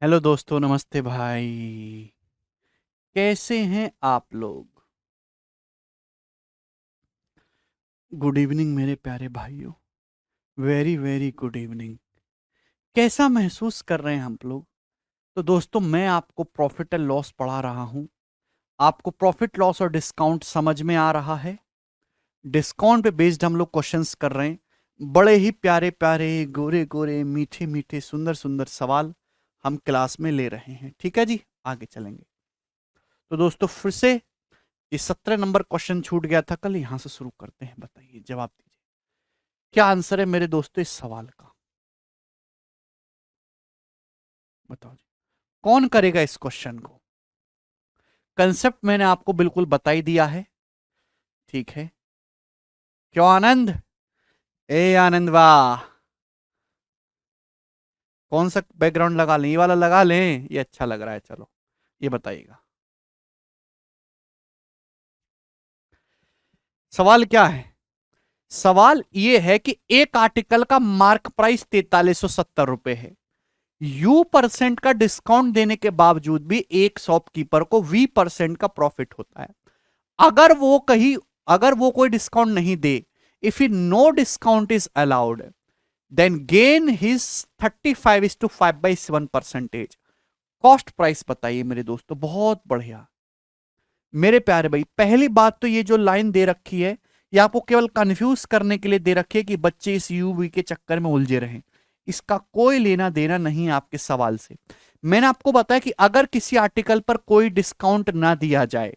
Hello दोस्तों, नमस्ते भाई। कैसे हैं आप लोग? गुड इवनिंग मेरे प्यारे भाइयों। Very very good evening. कैसा महसूस कर रहे हैं हम लोग? तो दोस्तों, मैं आपको प्रॉफिट एंड लॉस पढ़ा रहा हूं। आपको प्रॉफिट लॉस और डिस्काउंट समझ में आ रहा है? डिस्काउंट पे बेस्ड हम लोग क्वेश्चंस कर रहे हैं। बड़े ही प्यारे प्यारे, गोरे गोरे, मीठे मीठे, सुंदर सुंदर सवाल हम क्लास में ले रहे हैं। ठीक है जी, आगे चलेंगे। तो दोस्तों, फिर से ये 17 नंबर क्वेश्चन छूट गया था कल, यहां से शुरू करते हैं। बताइए, जवाब दीजिए। क्या आंसर है मेरे दोस्तों इस सवाल का? बताओ जी। कौन करेगा इस क्वेश्चन को? कंसेप्ट मैंने आपको बिल्कुल बता ही दिया है। ठीक है। क्यों आनंद? ए आनंद, वाह। कौन सा बैकग्राउंड लगा लें? ये वाला लगा लें, ये अच्छा लग रहा है। चलो, ये बताइएगा। सवाल क्या है? सवाल ये है कि एक आर्टिकल का मार्क प्राइस 4370 रुपए है। यू परसेंट का डिस्काउंट देने के बावजूद भी एक शॉपकीपर को वी परसेंट का प्रॉफिट होता है। अगर वो कहीं अगर वो कोई डिस्काउंट नहीं दे, if he no discount is allowed, then gain his 35:5/7%। Cost price बताइए मेरे दोस्तों। बहुत बढ़िया मेरे प्यारे भाई। पहली बात तो ये जो लाइन दे रखी है, ये आपको केवल कंफ्यूज करने के लिए दे रखी है कि बच्चे इस यूवी के चक्कर में उलझे रहें। इसका कोई लेना देना नहीं है आपके सवाल से। मैंने आपको बताया कि अगर किसी आर्टिकल पर कोई डिस्काउंट ना दिया जाए,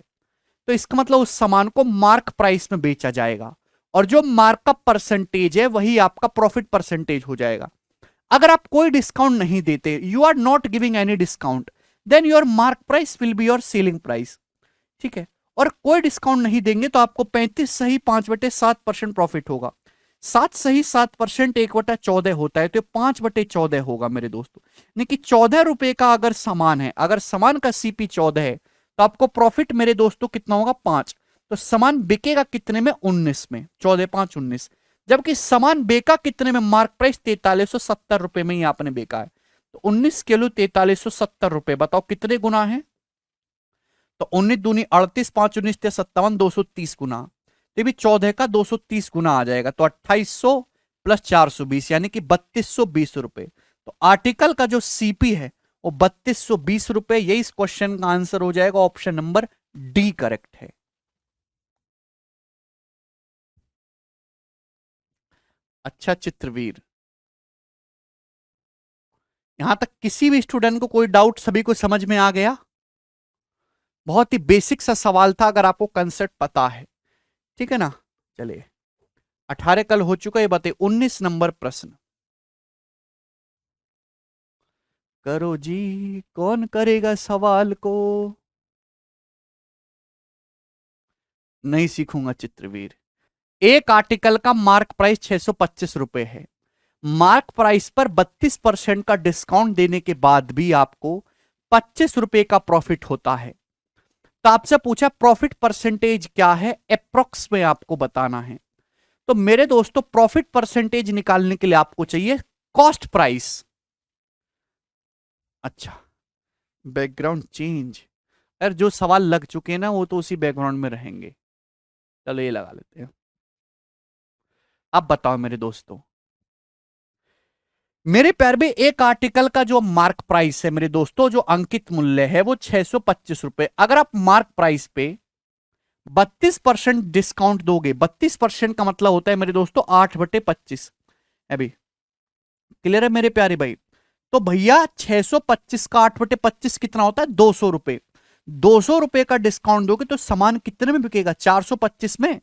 तो इसका मतलब उस सामान को मार्क प्राइस में बेचा जाएगा, और जो मार्कअप परसेंटेज है वही आपका प्रॉफिट परसेंटेज हो जाएगा। अगर आप कोई डिस्काउंट नहीं देते, you are not giving any discount, then your mark price will be your selling price. ठीक है। और कोई डिस्काउंट नहीं देंगे तो आपको 35 सही 5/7% प्रॉफिट होगा। 7 सही 7% 1/14 होता है, तो 5/14 होगा मेरे दोस्तों। यानी कि 14 रुपए का अगर सामान है, अगर सामान का सीपी 14 है, तो आपको प्रॉफिट मेरे दोस्तों कितना होगा? 5। तो सामान बिकेगा कितने में? 19 में। 14×5 = 19। जबकि सामान बेका कितने में? मार्क प्राइस 4370 रुपए में ही आपने बेका है। तो 19 किलो 4370 रुपए, बताओ कितने गुना है? तो 19×2 = 38, 5×19 = 57, 230 गुना। तो भी 14 का 230 गुना आ जाएगा, तो 2800 + 420 यानी कि 3220 रुपए। तो आर्टिकल का जो सीपी है वो 3220 रुपए। यही इस क्वेश्चन का आंसर हो जाएगा। ऑप्शन नंबर डी करेक्ट है। अच्छा चित्रवीर, यहां तक किसी भी स्टूडेंट को कोई डाउट? सभी को समझ में आ गया? बहुत ही बेसिक सा सवाल था, अगर आपको कंसेप्ट पता है। ठीक है ना? चलिए, 18 कल हो चुका है। बताइए 19 नंबर प्रश्न करो जी। कौन करेगा सवाल को? नहीं सीखूंगा चित्रवीर। एक आर्टिकल का मार्क प्राइस 625 रुपए है। मार्क प्राइस पर 32% का डिस्काउंट देने के बाद भी आपको 25 रुपए का प्रॉफिट होता है। तो आपसे पूछा प्रॉफिट परसेंटेज क्या है, अप्रोक्स में आपको बताना है। तो मेरे दोस्तों, प्रॉफिट परसेंटेज निकालने के लिए आपको चाहिए कॉस्ट प्राइस। अच्छा, बैकग्राउंड चेंज। यार, जो सवाल लग चुके हैं ना, वो तो उसी बैकग्राउंड में रहेंगे। चलो, ये लगा लेते हैं। अब बताओ मेरे दोस्तों, मेरे प्यार में एक आर्टिकल का जो मार्क प्राइस है मेरे दोस्तों, जो अंकित मूल्य है वो 625 रुपए। अगर आप मार्क प्राइस पे 32% डिस्काउंट दोगे, 32% का मतलब होता है मेरे दोस्तों 8/25। अभी क्लियर है मेरे प्यारे भाई? तो भैया 625 का 8/25 कितना होता है? 200 रुपए। 200 रुपए का डिस्काउंट दोगे तो सामान कितने में बिकेगा? 425 में।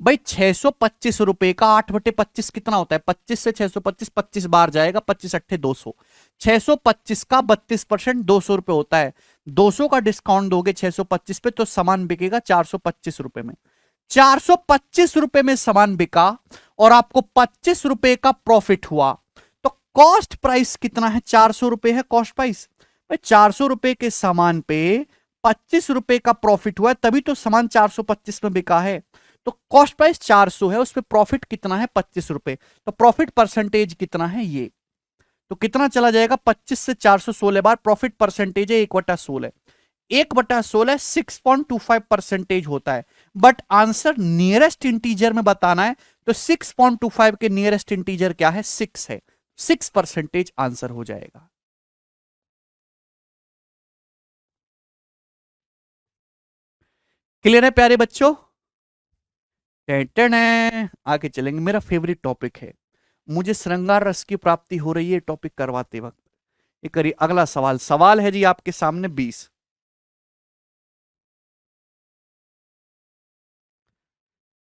भाई 625 रुपए का 8/25 कितना होता है? 25 से 625, 25 बार जाएगा, 25×8 = 200। 625 का 32% 200 रुपए होता है। 200 का डिस्काउंट दोगे 625 पे तो सामान बिकेगा 425 रुपए में। 425 रुपए में सामान बिका और आपको 25 रुपए का प्रॉफिट हुआ। तो कॉस्ट प्राइस कितना है? 400 रुपए है कॉस्ट प्राइस। भाई 400 रुपए के सामान पे 25 रुपए का प्रॉफिट हुआ है, तभी तो सामान 425 में बिका है। तो कॉस्ट प्राइस 400 है, उस पर प्रॉफिट कितना है? 25 रुपए। तो प्रॉफिट परसेंटेज कितना है? ये। तो कितना चला जाएगा, 25 से 416 बार। प्रॉफिट परसेंटेज है 1/16, 1/16 6.25% होता है। बट आंसर नियरेस्ट इंटीजर में बताना है, तो 6.25 के नियरेस्ट इंटीजर क्या है, 6 है, 6% आंसर हो जाएगा। क्लियर है प्यारे बच्चों? टेंटन है, आगे चलेंगे। मेरा फेवरेट टॉपिक है, मुझे श्रृंगार रस की प्राप्ति हो रही है टॉपिक करवाते वक्त। ये करिए अगला सवाल। सवाल है जी आपके सामने 20।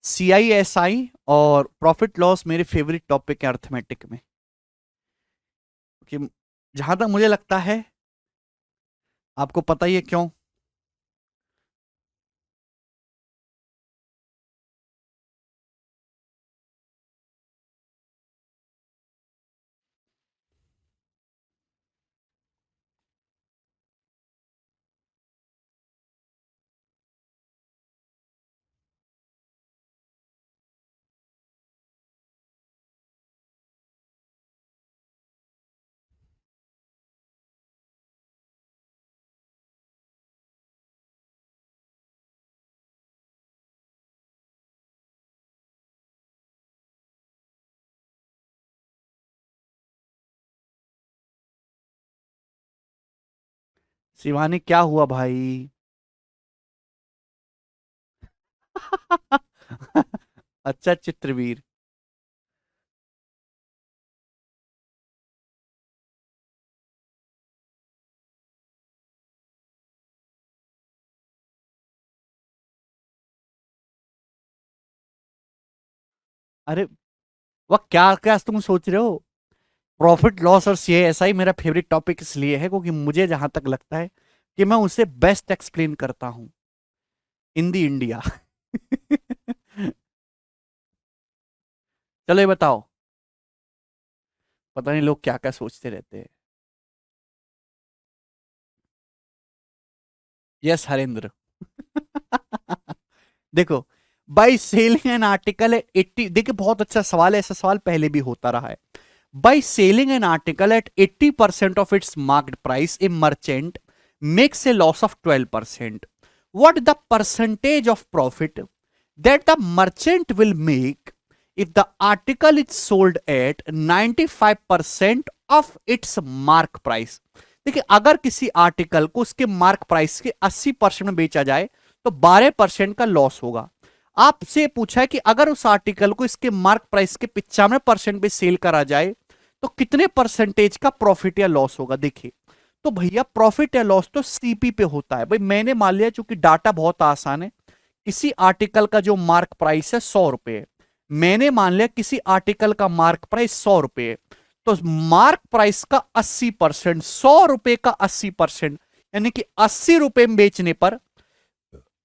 CISI और प्रॉफिट लॉस मेरे फेवरेट टॉपिक है अर्थमेटिक में, कि जहां तक मुझे लगता है, आपको पता ही है क्यों। शिवानी क्या हुआ भाई? अच्छा चित्रवीर। अरे वह क्या क्या तुम सोच रहे हो? प्रॉफिट लॉस और CISI मेरा फेवरेट टॉपिक इसलिए है क्योंकि मुझे जहां तक लगता है कि मैं उसे बेस्ट एक्सप्लेन करता हूं इन दी इंडिया। चलो ये बताओ, पता नहीं लोग क्या क्या सोचते रहते हैं। यस हरेंद्र। देखो, by selling an article at 80, देखिए बहुत अच्छा सवाल है, ऐसा सवाल पहले भी होता रहा है। By selling an article at 80% of its market price, a merchant makes a loss of 12%. What the percentage of profit that the merchant will make if the article is sold at 95% of its mark price? देखिए अगर किसी article को उसके mark price के 80% में बेचा जाए तो 12% का लॉस होगा। आपसे पूछा है कि अगर उस आर्टिकल को इसके मार्क प्राइस के 95% पे सेल करा जाए तो कितने परसेंटेज का प्रॉफिट या लॉस होगा। देखिए तो भैया प्रॉफिट या लॉस तो सीपी पे होता है। भाई मैंने मान लिया, चूंकि डाटा बहुत आसान है, किसी आर्टिकल का जो मार्क प्राइस है 100 रुपए है, मैंने मान लिया किसी आर्टिकल का मार्क प्राइस 100 रुपए है, तो मार्क प्राइस का 80%, 100 रुपए का 80%, यानी कि 80 रुपए में बेचने पर,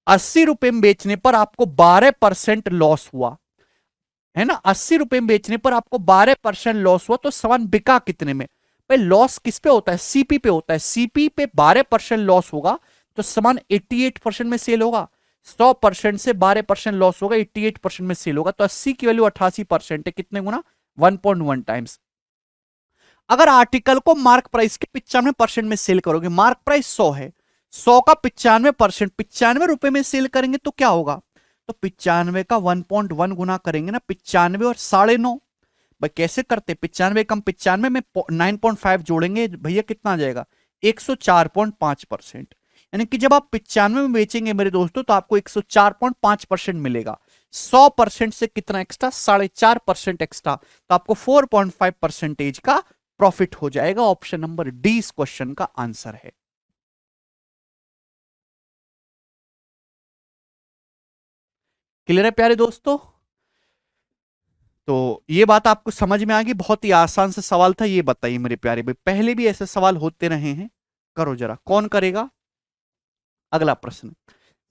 80 रुपए में बेचने पर आपको 12% लॉस हुआ है ना। 80 रुपए में बेचने पर आपको 12% लॉस हुआ, तो सामान बिका कितने में? भाई लॉस किस पे होता है, सीपी पे होता है। सीपी पे 12% लॉस होगा तो सामान 88% में सेल होगा। 100% से 12% लॉस होगा, 88% में सेल होगा, तो 80 की वैल्यू 88% है। कितने गुना? 1.1 टाइम्स। अगर आर्टिकल को मार्क प्राइस के 95% में सेल करोगे, मार्क प्राइस 100 है, 100 का 95%, 95 रुपए में सेल करेंगे तो क्या होगा? तो 95 का 1.1 गुना करेंगे ना, 95 और 9.5। भाई कैसे करते? 95 कम 95 में 9.5 जोड़ेंगे भैया, कितना आ जाएगा? 104.5%। यानी कि जब आप 95 में बेचेंगे मेरे दोस्तों तो आपको 104.5% मिलेगा। 100% से कितना एक्स्ट्रा? 4.5% एक्स्ट्रा, तो आपको 4.5% का प्रॉफिट हो जाएगा। ऑप्शन नंबर डी इस क्वेश्चन का आंसर है। क्लियर है प्यारे दोस्तों? तो ये बात आपको समझ में आ गई? बहुत ही आसान सा सवाल था। ये बताइए मेरे प्यारे भाई, पहले भी ऐसे सवाल होते रहे हैं? करो जरा, कौन करेगा? अगला प्रश्न,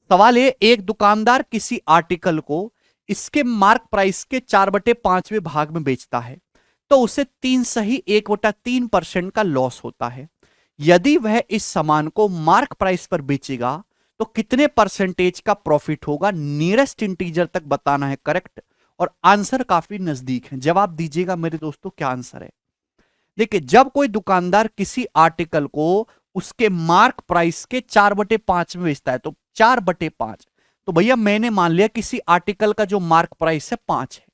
सवाल है, एक दुकानदार किसी आर्टिकल को इसके मार्क प्राइस के 4/5वें भाग में बेचता है तो उसे 3 सही 1/3% का लॉस होता है। यदि वह इस सामान को मार्क प्राइस पर बेचेगा तो कितने परसेंटेज का प्रॉफिट होगा? नियरेस्ट इंटीजर तक बताना है, करेक्ट। और आंसर काफी नजदीक है, जवाब दीजिएगा मेरे दोस्तों क्या आंसर है। देखिए, जब कोई दुकानदार किसी आर्टिकल को उसके मार्क प्राइस के 4/5 में बेचता है, तो 4/5, तो भैया मैंने मान लिया किसी आर्टिकल का जो मार्क प्राइस है 5 है,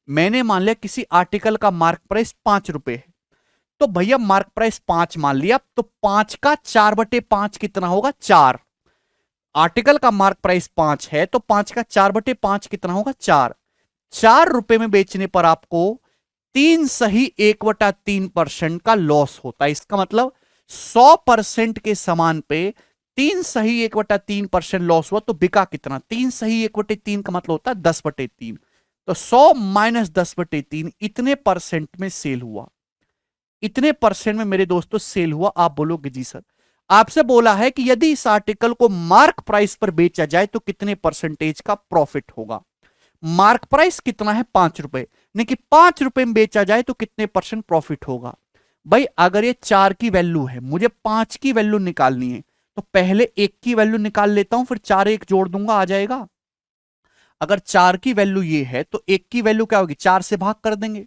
मैंने मान लिया किसी आर्टिकल का मार्क प्राइस 5 रुपए है, तो भैया मार्क प्राइस 5 मान लिया, तो 5 का 4/5 कितना होगा? 4। आर्टिकल का मार्क प्राइस 5 है, तो 5 का 4/5 कितना होगा? 4। 4 रुपए में बेचने पर आपको 3 सही 1/3% का लॉस होता है। इसका मतलब 100% के सामान पे 3 सही 1/3% लॉस हुआ, तो बिका कितना? 3 सही 1/3 का मतलब होता है 10/3। तो 100 माइनस 10/3 इतने परसेंट में सेल हुआ, इतने परसेंट में मेरे दोस्तों सेल हुआ। आप बोलोगे जी सर, आपसे बोला है कि यदि इस आर्टिकल को मार्क प्राइस पर बेचा जाए तो कितने परसेंटेज का प्रॉफिट होगा। मार्क प्राइस कितना है? 5 रुपए, नहीं कि 5 रुपए में बेचा जाए तो कितने परसेंट प्रॉफिट होगा। भाई अगर ये 4 की वैल्यू है, मुझे 5 की वैल्यू निकालनी है, तो पहले 1 की वैल्यू निकाल लेता हूं, फिर 4 1 जोड़ दूंगा, आ जाएगा। अगर 4 की वैल्यू ये है तो 1 की वैल्यू क्या होगी? 4 से भाग कर देंगे,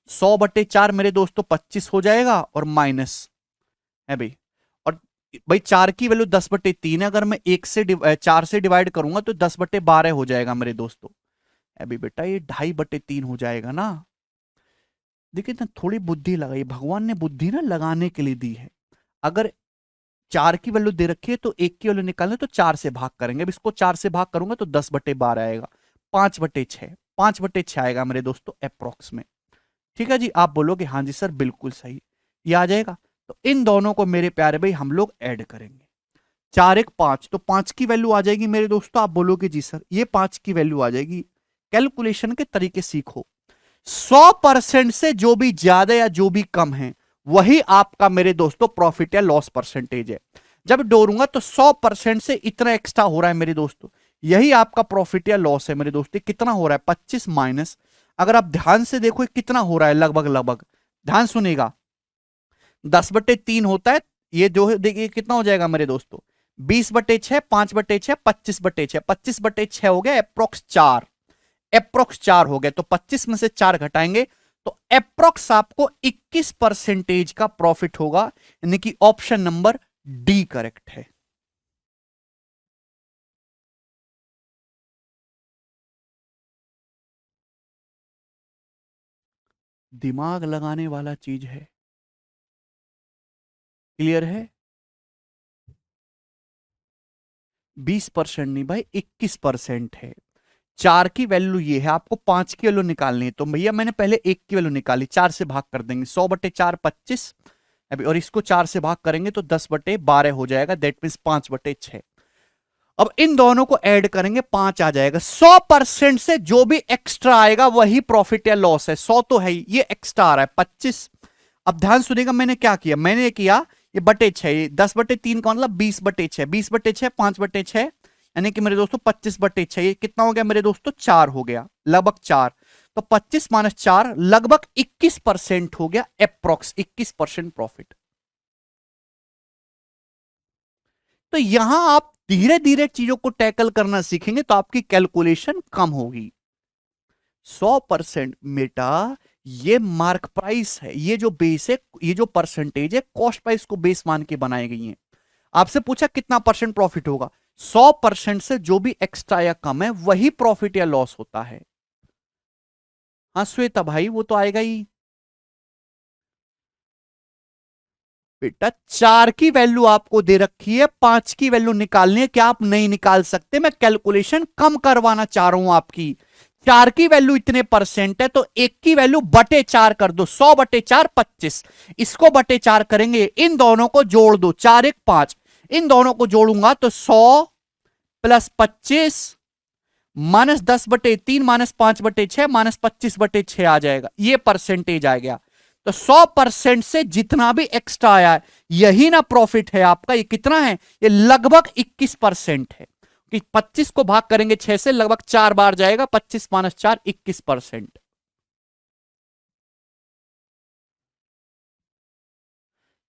100/4 मेरे दोस्तों 25 हो जाएगा, और माइनस है भाई। और भाई 4 की वैल्यू 10/3 है, अगर मैं 4 से डिवाइड करूंगा तो 10/12 हो जाएगा मेरे दोस्तों। अभी बेटा ये 2.5/3 हो जाएगा ना। देखिए ना, थोड़ी बुद्धि लगाई, भगवान ने बुद्धि ना लगाने के लिए दी है। अगर 4 की वैल्यू दे रखी है तो 1 की वैल्यू निकालने तो 4 से भाग करेंगे। अब इसको 4 से भाग करूंगा तो 10/12 आएगा, 5/6, 5/6 आएगा मेरे दोस्तों अप्रोक्स में। ठीक है जी, आप बोलोगे हाँ जी सर बिल्कुल सही, ये आ जाएगा। तो इन दोनों को मेरे प्यारे भाई हम लोग ऐड करेंगे, 4 1 5, तो 5 की वैल्यू आ जाएगी मेरे दोस्तों। आप बोलोगे जी सर ये 5 की वैल्यू आ जाएगी। कैलकुलेशन के तरीके सीखो। 100% से जो भी ज्यादा या जो भी कम है वही आपका मेरे दोस्तों प्रॉफिट या लॉस परसेंटेज है। जब डोरूंगा तो 100% से इतना एक्स्ट्रा हो रहा है मेरे दोस्तों, यही आपका प्रॉफिट या लॉस है मेरे दोस्तों। कितना हो रहा है? 25 माइनस, अगर आप ध्यान से देखो कितना हो रहा है, लगभग लगभग ध्यान सुनेगा, 10/3 होता है ये जो है। देखिए कितना हो जाएगा मेरे दोस्तों, 20/6, 5/6, 25/6, 25/6 हो गया अप्रोक्स 4, अप्रोक्स 4 हो गया। तो 25 में से 4 घटाएंगे तो अप्रोक्स आपको 21% का प्रॉफिट होगा, यानी कि ऑप्शन नंबर डी करेक्ट है। दिमाग लगाने वाला चीज है, क्लियर है? 20% नहीं भाई, 21% है। 4 की वैल्यू ये है, आपको 5 की वैल्यू निकालनी है, तो भैया मैंने पहले 1 की वैल्यू निकाली, 4 से भाग कर देंगे, 100/4 25, अभी और इसको 4 से भाग करेंगे तो 10/12 हो जाएगा, दैट मीन्स 5/6। अब इन दोनों को ऐड करेंगे, 5 आ जाएगा। 100% से जो भी एक्स्ट्रा आएगा वही प्रॉफिट या लॉस है। 100 तो है ही, ये एक्स्ट्रा आ रहा है 25। अब ध्यान सुनिएगा, मैंने क्या किया, मैंने किया ये बटे 6, ये 10/3 का मतलब 20/6, 20/6 5/6, यानी कि मेरे दोस्तों 25/6, ये कितना हो गया मेरे दोस्तों? 4 हो गया, लगभग 4। तो 25 माइनस 4 लगभग 21% हो गया, अप्रोक्स 21% प्रॉफिट। तो यहां आप धीरे धीरे चीजों को टैकल करना सीखेंगे तो आपकी कैलकुलेशन कम होगी। 100% बेटा ये मार्क प्राइस है, ये जो बेस है, ये जो परसेंटेज है कॉस्ट प्राइस को बेस मान के बनाई गई है। आपसे पूछा कितना परसेंट प्रॉफिट होगा, 100% से जो भी एक्स्ट्रा या कम है वही प्रॉफिट या लॉस होता है। हाँ श्वेता भाई वो तो आएगा ही बेटा। 4 की वैल्यू आपको दे रखी है, 5 की वैल्यू निकालनी है, क्या आप नहीं निकाल सकते? मैं कैलकुलेशन कम करवाना चाह रहा हूं आपकी। 4 की वैल्यू इतने परसेंट है तो 1 की वैल्यू बटे 4 कर दो, 100/4 25, इसको बटे 4 करेंगे, इन दोनों को जोड़ दो, 4 1 5, इन दोनों को जोड़ूंगा तो 100 प्लस 25 माइनस 10/3 माइनस 5/6 माइनस 25/6 आ जाएगा, ये परसेंटेज आ गया। तो 100% से जितना भी एक्स्ट्रा आया है यही ना प्रॉफिट है आपका। ये कितना है? ये लगभग 21% है, कि 25 को भाग करेंगे 6 से, लगभग 4 बार जाएगा, 25 माइनस 4 21%।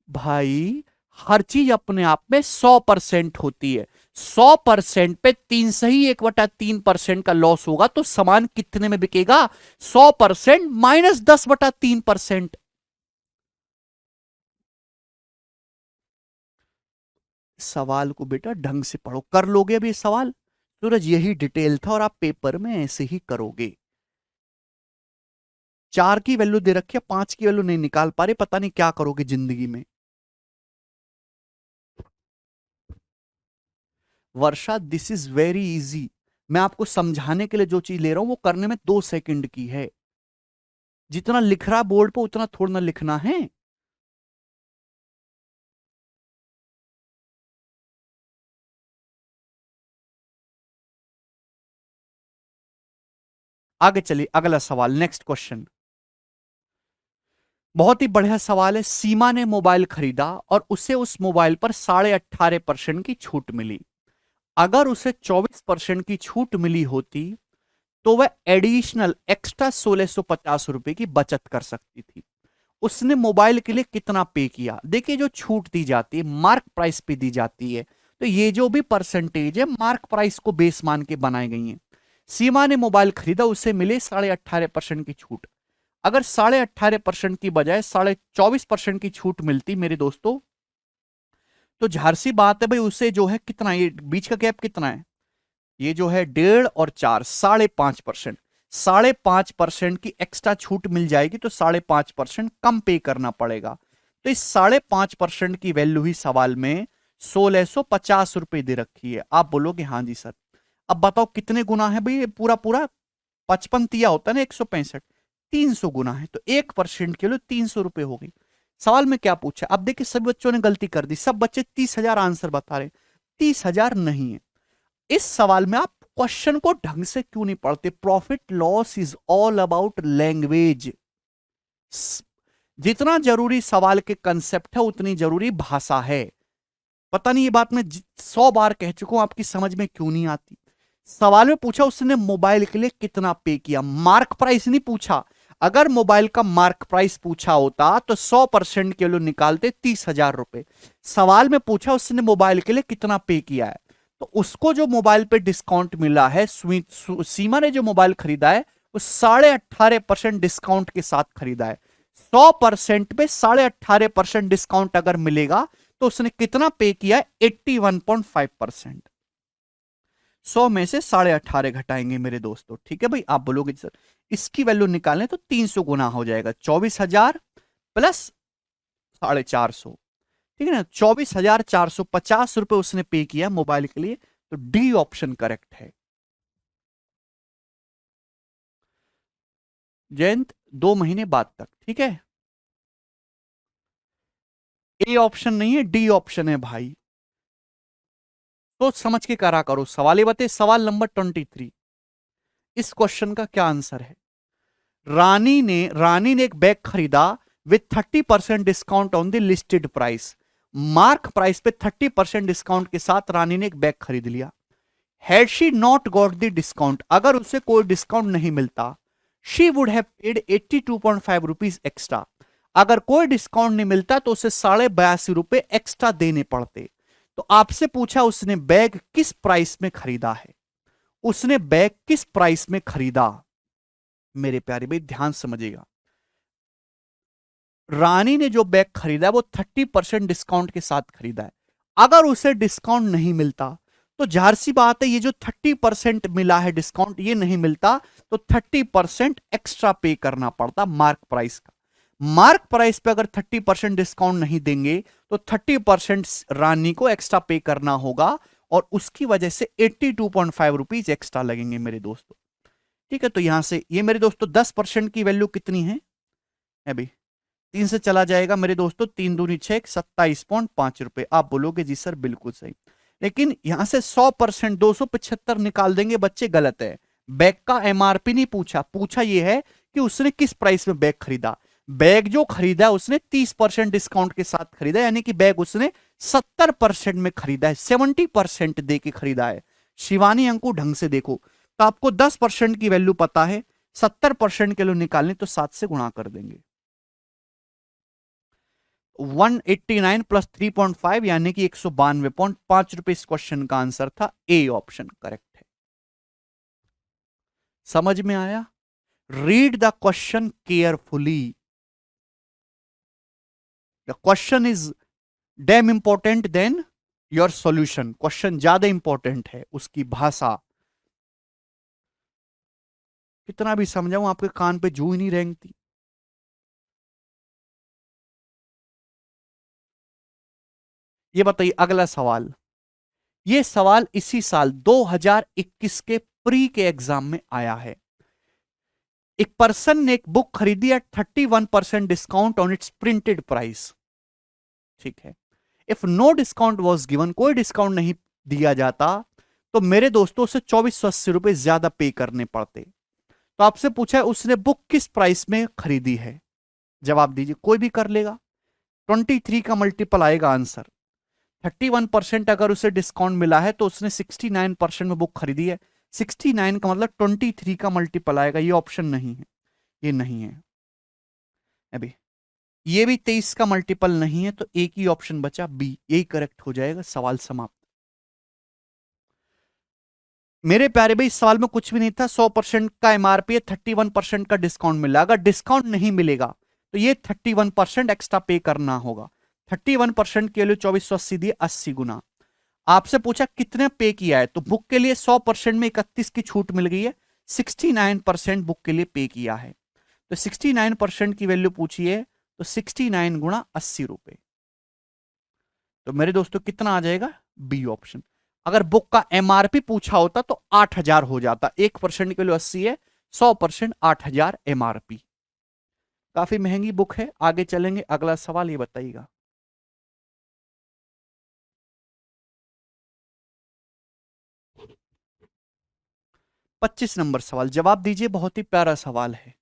भाई हर चीज अपने आप में 100% होती है। 100% पे 3 सही 1/3% का लॉस होगा तो सामान कितने में बिकेगा? 100% माइनस 10/3%। सवाल को बेटा ढंग से पढ़ो, कर लोगे अब ये सवाल? सूरज यही डिटेल था और आप पेपर में ऐसे ही करोगे। 4 की वैल्यू दे रखी है, 5 की वैल्यू नहीं निकाल पा रहे, पता नहीं क्या करोगे जिंदगी में। वर्षा दिस इज वेरी इजी, मैं आपको समझाने के लिए जो चीज ले रहा हूं वो करने में 2 सेकंड की है। जितना लिख रहा बोर्ड पे उतना थोड़ा ना लिखना है। आगे चलिए, अगला सवाल, नेक्स्ट क्वेश्चन। बहुत ही बढ़िया सवाल है। सीमा ने मोबाइल खरीदा और उसे उस मोबाइल पर 18.5% की छूट मिली। अगर उसे 24% की छूट मिली होती तो वह एडिशनल एक्स्ट्रा 1650 रुपए की बचत कर सकती थी। उसने मोबाइल के लिए कितना पे किया? देखिए, जो छूट दी जाती है मार्क प्राइस पे दी जाती है, तो ये जो भी परसेंटेज है मार्क प्राइस को बेस मान के बनाई गई है। सीमा ने मोबाइल खरीदा, उसे मिले 18.5% की छूट। अगर 18.5% की बजाय 24.5% की छूट मिलती मेरे दोस्तों, तो झारसी बात है भाई, उसे जो है कितना, ये बीच का गैप कितना है, ये जो है 1.5 और 4, 5.5%। 5.5% की एक्स्ट्रा छूट मिल जाएगी तो 5.5% कम पे करना पड़ेगा। तो इस 5.5% की वैल्यू ही सवाल में 1650 रुपए दे रखी है। आप बोलोगे हाँ जी सर। अब बताओ कितने गुना है भाई, ये पूरा पूरा 55 तिया होता है ना, 165, 300 गुना है, तो 1% के लिए 300 रुपए हो गई। सवाल में क्या पूछा? अब देखिए सभी बच्चों ने गलती कर दी, सब बच्चे 30,000 आंसर बता रहे, 30,000 नहीं है। इस सवाल में आप क्वेश्चन को ढंग से क्यों नहीं पढ़ते? Profit loss is all about language. जितना जरूरी सवाल के कंसेप्ट है उतनी जरूरी भाषा है। पता नहीं ये बात मैं 100 बार कह चुका हूं, आपकी समझ में क्यों नहीं आती? सवाल में पूछा उसने मोबाइल के लिए कितना पे किया, मार्क प्राइस नहीं पूछा। अगर मोबाइल का मार्क प्राइस पूछा होता तो 100% के लिए निकालते 30,000 रुपए। सवाल में पूछा उसने मोबाइल के लिए कितना पे किया है, तो उसको जो मोबाइल पे डिस्काउंट मिला है, सीमा ने जो मोबाइल खरीदा है वो 18.5% डिस्काउंट के साथ खरीदा है। 100% पे 18.5% डिस्काउंट अगर मिलेगा तो उसने कितना पे किया है? 81.5%। 100 में से 18.5 घटाएंगे मेरे दोस्तों, ठीक है भाई। आप बोलोगे सर इसकी वैल्यू निकालने तो 300 गुना हो जाएगा, 24,000 प्लस 450, ठीक है ना। 24,450 रुपए उसने पे किया मोबाइल के लिए, तो डी ऑप्शन करेक्ट है। जयंत 2 महीने बाद तक, ठीक है। ए ऑप्शन नहीं है, डी ऑप्शन है भाई। सोच समझ के करा करो सवाल। ये बताइए सवाल नंबर 23, इस क्वेश्चन का क्या आंसर है? रानी ने एक बैग खरीदा with 30% discount on the listed price. Mark price पे 30% डिस्काउंट के साथ रानी ने एक बैग खरीद लिया। Had she not got the discount, अगर उसे कोई डिस्काउंट नहीं मिलता, she would have paid 82.5 rupees extra. अगर कोई डिस्काउंट नहीं मिलता तो उसे 82.5 रुपए एक्स्ट्रा देने पड़ते। तो आपसे पूछा उसने बैग किस प्राइस में खरीदा है, उसने बैग किस प्राइस में खरीदा? मेरे प्यारे भाई ध्यान समझिएगा, रानी ने जो बैग खरीदा है वो 30% डिस्काउंट के साथ खरीदा है। अगर उसे डिस्काउंट नहीं मिलता तो जाहिर सी बात है, ये जो 30% मिला है डिस्काउंट ये नहीं मिलता, तो 30% एक्स्ट्रा पे करना पड़ता मार्क प्राइस का। मार्क प्राइस पे अगर 30% डिस्काउंट नहीं देंगे तो 30% रानी को एक्स्ट्रा पे करना होगा, और उसकी वजह से 82.5 रुपीज एक्स्ट्रा लगेंगे मेरे दोस्तों, ठीक है। तो यहां से ये मेरे दोस्तों 10% की वैल्यू कितनी है अभी? 3 से चला जाएगा मेरे दोस्तों, 3 दूनी 6, 27.5 रुपए। आप बोलोगे जी सर बिल्कुल सही, लेकिन यहां से 100% 275 निकाल देंगे बच्चे, गलत है। बैग का एमआरपी नहीं पूछा, पूछा यह है कि उसने किस प्राइस में बैग खरीदा। बैग जो खरीदा उसने 30% डिस्काउंट के साथ खरीदा, यानी कि बैग उसने 70% में खरीदा है, 70% दे के खरीदा है। शिवानी अंकु ढंग से देखो, तो आपको 10% की वैल्यू पता है, 70% के लिए निकालने तो 7 से गुणा कर देंगे। 189 प्लस 3.5 यानी कि 192.5 रुपए इस क्वेश्चन का आंसर था। ए ऑप्शन करेक्ट है। समझ में आया? Read the question carefully, the question is damn important than your solution, question ज्यादा इंपॉर्टेंट है, उसकी भाषा। कितना भी समझाऊं आपके कान पे जू ही नहीं रेंगती। ये बताइए अगला सवाल। ये सवाल इसी साल 2021 के प्री के एग्जाम में आया है। एक पर्सन ने एक बुक खरीदी at 31% discount on its printed price. ठीक है। If no discount was given, कोई डिस्काउंट नहीं दिया जाता, तो मेरे दोस्तों से 2480 रुपए ज्यादा पे करने पड़ते। तो आपसे पूछा है उसने बुक किस प्राइस में खरीदी है। जवाब दीजिए, कोई भी कर लेगा। 23 का मल्टीपल आएगा आंसर। 31% अगर उसे डिस्काउंट मिला है तो उसने 69% में बुक खरीदी है। 69 का मतलब 23 का मल्टीपल आएगा। ये ऑप्शन नहीं है, ये नहीं है। अभी ये भी 23 का मल्टीपल नहीं है, तो एक ही ऑप्शन बचा बी, यही करेक्ट हो जाएगा। सवाल समाप्त। मेरे प्यारे भाई, इस सवाल में कुछ भी नहीं था। 100% का एमआरपी है, 31% का डिस्काउंट मिला। अगर डिस्काउंट नहीं मिलेगा तो ये 31% एक्स्ट्रा पे करना होगा। 31% के लिए 2480 दिए, 80 गुना। आपसे पूछा कितने पे किया है, तो बुक के लिए 100% में 31 की छूट मिल गई है। 69% बुक के लिए पे किया है। तो 69% की वैल्यू पूछिए, तो 69 गुणा 80 रुपए। तो मेरे दोस्तों कितना आ जाएगा, बी ऑप्शन। अगर बुक का एमआरपी पूछा होता तो 8000 हो जाता। 1% के लिए 80 है, 100% 8000 एमआरपी। काफी महंगी बुक है। आगे चलेंगे, अगला सवाल ये बताइएगा। 25 नंबर सवाल, जवाब दीजिए। बहुत ही प्यारा सवाल है।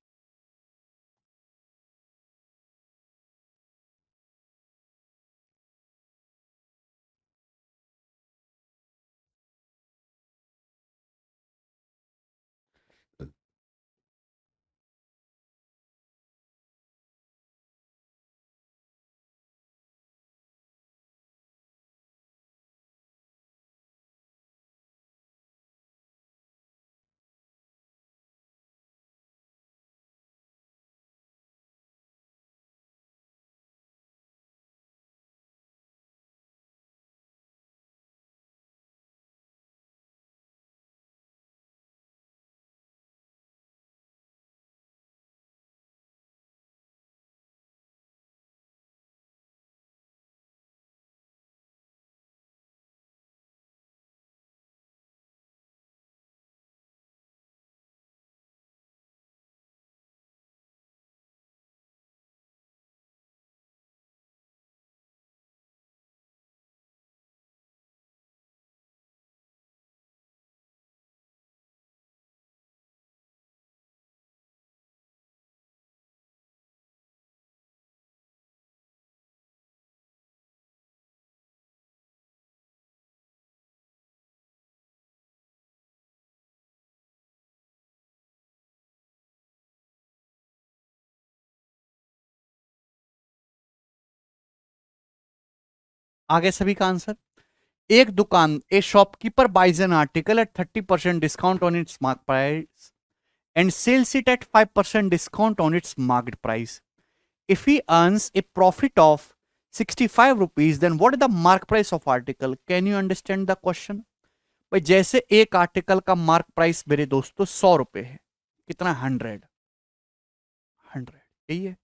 आगे सभी का आंसर। एक दुकान, a shopkeeper buys an article at 30% discount on its mark price and sells it at 5% discount on its market price. If he earns a profit of 65 rupees, then what is the mark price of article? Can you understand the question? भाई जैसे एक article का mark price मेरे दोस्तों 100 रुपए है। कितना, 100। यही है।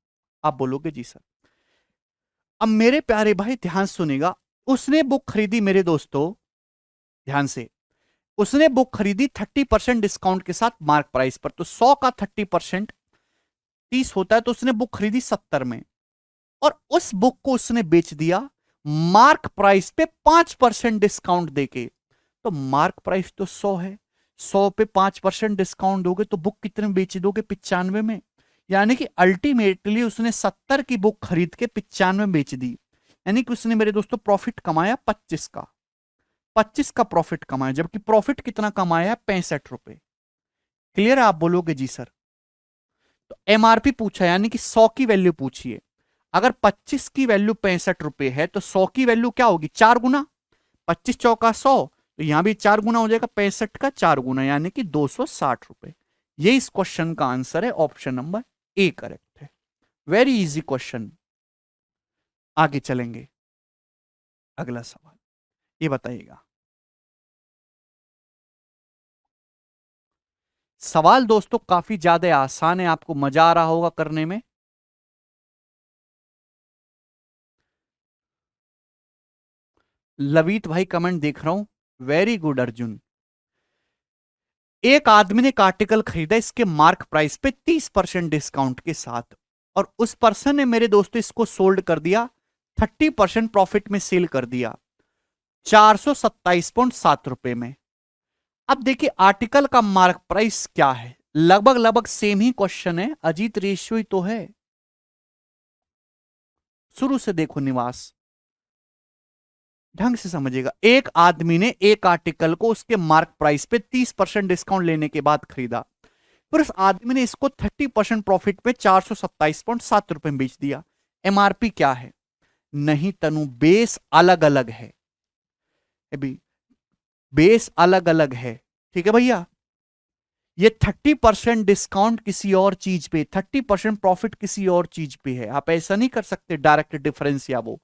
आप बोलोगे जी सर। अब मेरे प्यारे भाई ध्यान सुनेगा। उसने बुक खरीदी मेरे दोस्तों, ध्यान से। उसने बुक खरीदी 30% डिस्काउंट के साथ मार्क प्राइस पर। तो 100 का 30% 30 होता है, तो उसने बुक खरीदी 70 में, और उस बुक को उसने बेच दिया मार्क प्राइस पे 5% डिस्काउंट देके। तो मार्क प्राइस तो 100 है, 100 पे 5% डिस्काउंट दोगे तो बुक कितने में बेच दोगे, 95 में। यानी कि अल्टीमेटली उसने 70 की बुक खरीद के 95 में बेच दी। यानी कि उसने मेरे दोस्तों प्रॉफिट कमाया 25 का। 25 का प्रॉफिट कमाया, जबकि प्रॉफिट कितना कमाया, 65 रुपए। क्लियर है? आप बोलोगे जी सर। तो एमआरपी पूछा, यानी कि 100 की वैल्यू पूछिए। अगर 25 की वैल्यू 65 रुपए है, तो 100 की वैल्यू क्या होगी, 4 गुना। 25 चौका 100, तो यहां भी 4 गुना हो जाएगा, 65 का 4 गुना, यानी कि 260 रुपए। ये इस क्वेश्चन का आंसर है। ऑप्शन नंबर ए करेक्ट है। Very easy question. आगे चलेंगे, अगला सवाल। ये बताइएगा। सवाल दोस्तों काफी ज्यादा आसान है, आपको मजा आ रहा होगा करने में। लवित भाई कमेंट देख रहा हूं, वेरी गुड अर्जुन। एक आदमी ने एक आर्टिकल खरीदा इसके मार्क प्राइस पे 30% डिस्काउंट के साथ, और उस पर्सन ने मेरे दोस्तों इसको सोल्ड कर दिया, 30% प्रॉफिट में सेल कर दिया 427.7 रुपए में। अब देखिए आर्टिकल का मार्क प्राइस क्या है, लगभग लगभग सेम ही क्वेश्चन है, अजीत रेशियो ही तो है। शुरू से देखो निवास, ढंग से समझिएगा। एक आदमी ने एक आर्टिकल को उसके मार्क प्राइस पे 30% डिस्काउंट लेने के बाद खरीदा, फिर उस आदमी ने इसको 30% प्रॉफिट पे 427.7 रुपए में बेच दिया। एमआरपी क्या है? नहीं तनु, बेस अलग अलग है अभी, बेस अलग अलग है, ठीक है भैया। ये 30% डिस्काउंट किसी और चीज पे, 30% प्रॉफिट किसी और चीज पे है। आप ऐसा नहीं कर सकते डायरेक्ट डिफरेंस, या वो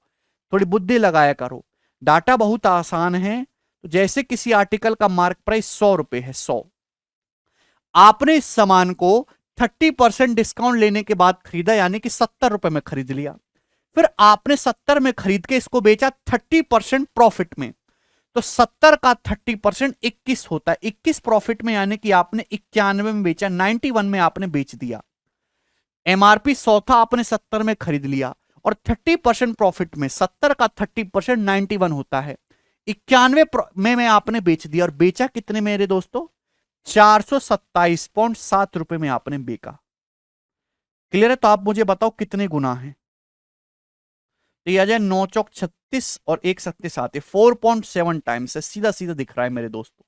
थोड़ी बुद्धि लगाया करो। डाटा बहुत आसान है। तो जैसे किसी आर्टिकल का मार्क प्राइस 100 रुपए है, 100, आपने इस सामान को 30% डिस्काउंट लेने के बाद खरीदा, यानी कि 70 रुपए में खरीद लिया। फिर आपने 70 में खरीद के इसको बेचा 30% प्रॉफिट में। तो 70 का 30% 21 होता है, 21 प्रॉफिट में, यानी कि आपने 91 में बेचा, 91 में आपने बेच दिया। एमआरपी 100 था, आपने 70 में खरीद लिया, और 30% प्रॉफिट में 70 का 30% 91 होता है, 91 में आपने बेच दिया। और बेचा कितने मेरे दोस्तों? 427.7 रुपए में आपने बेचा। क्लियर है? तो आप मुझे बताओ कितने गुना है। तो ये आ जाए 9 चौक 36 और 1 सत्ते 7 है, 4.7 टाइम्स है, सीधा सीधा दिख रहा है मेरे दोस्तों।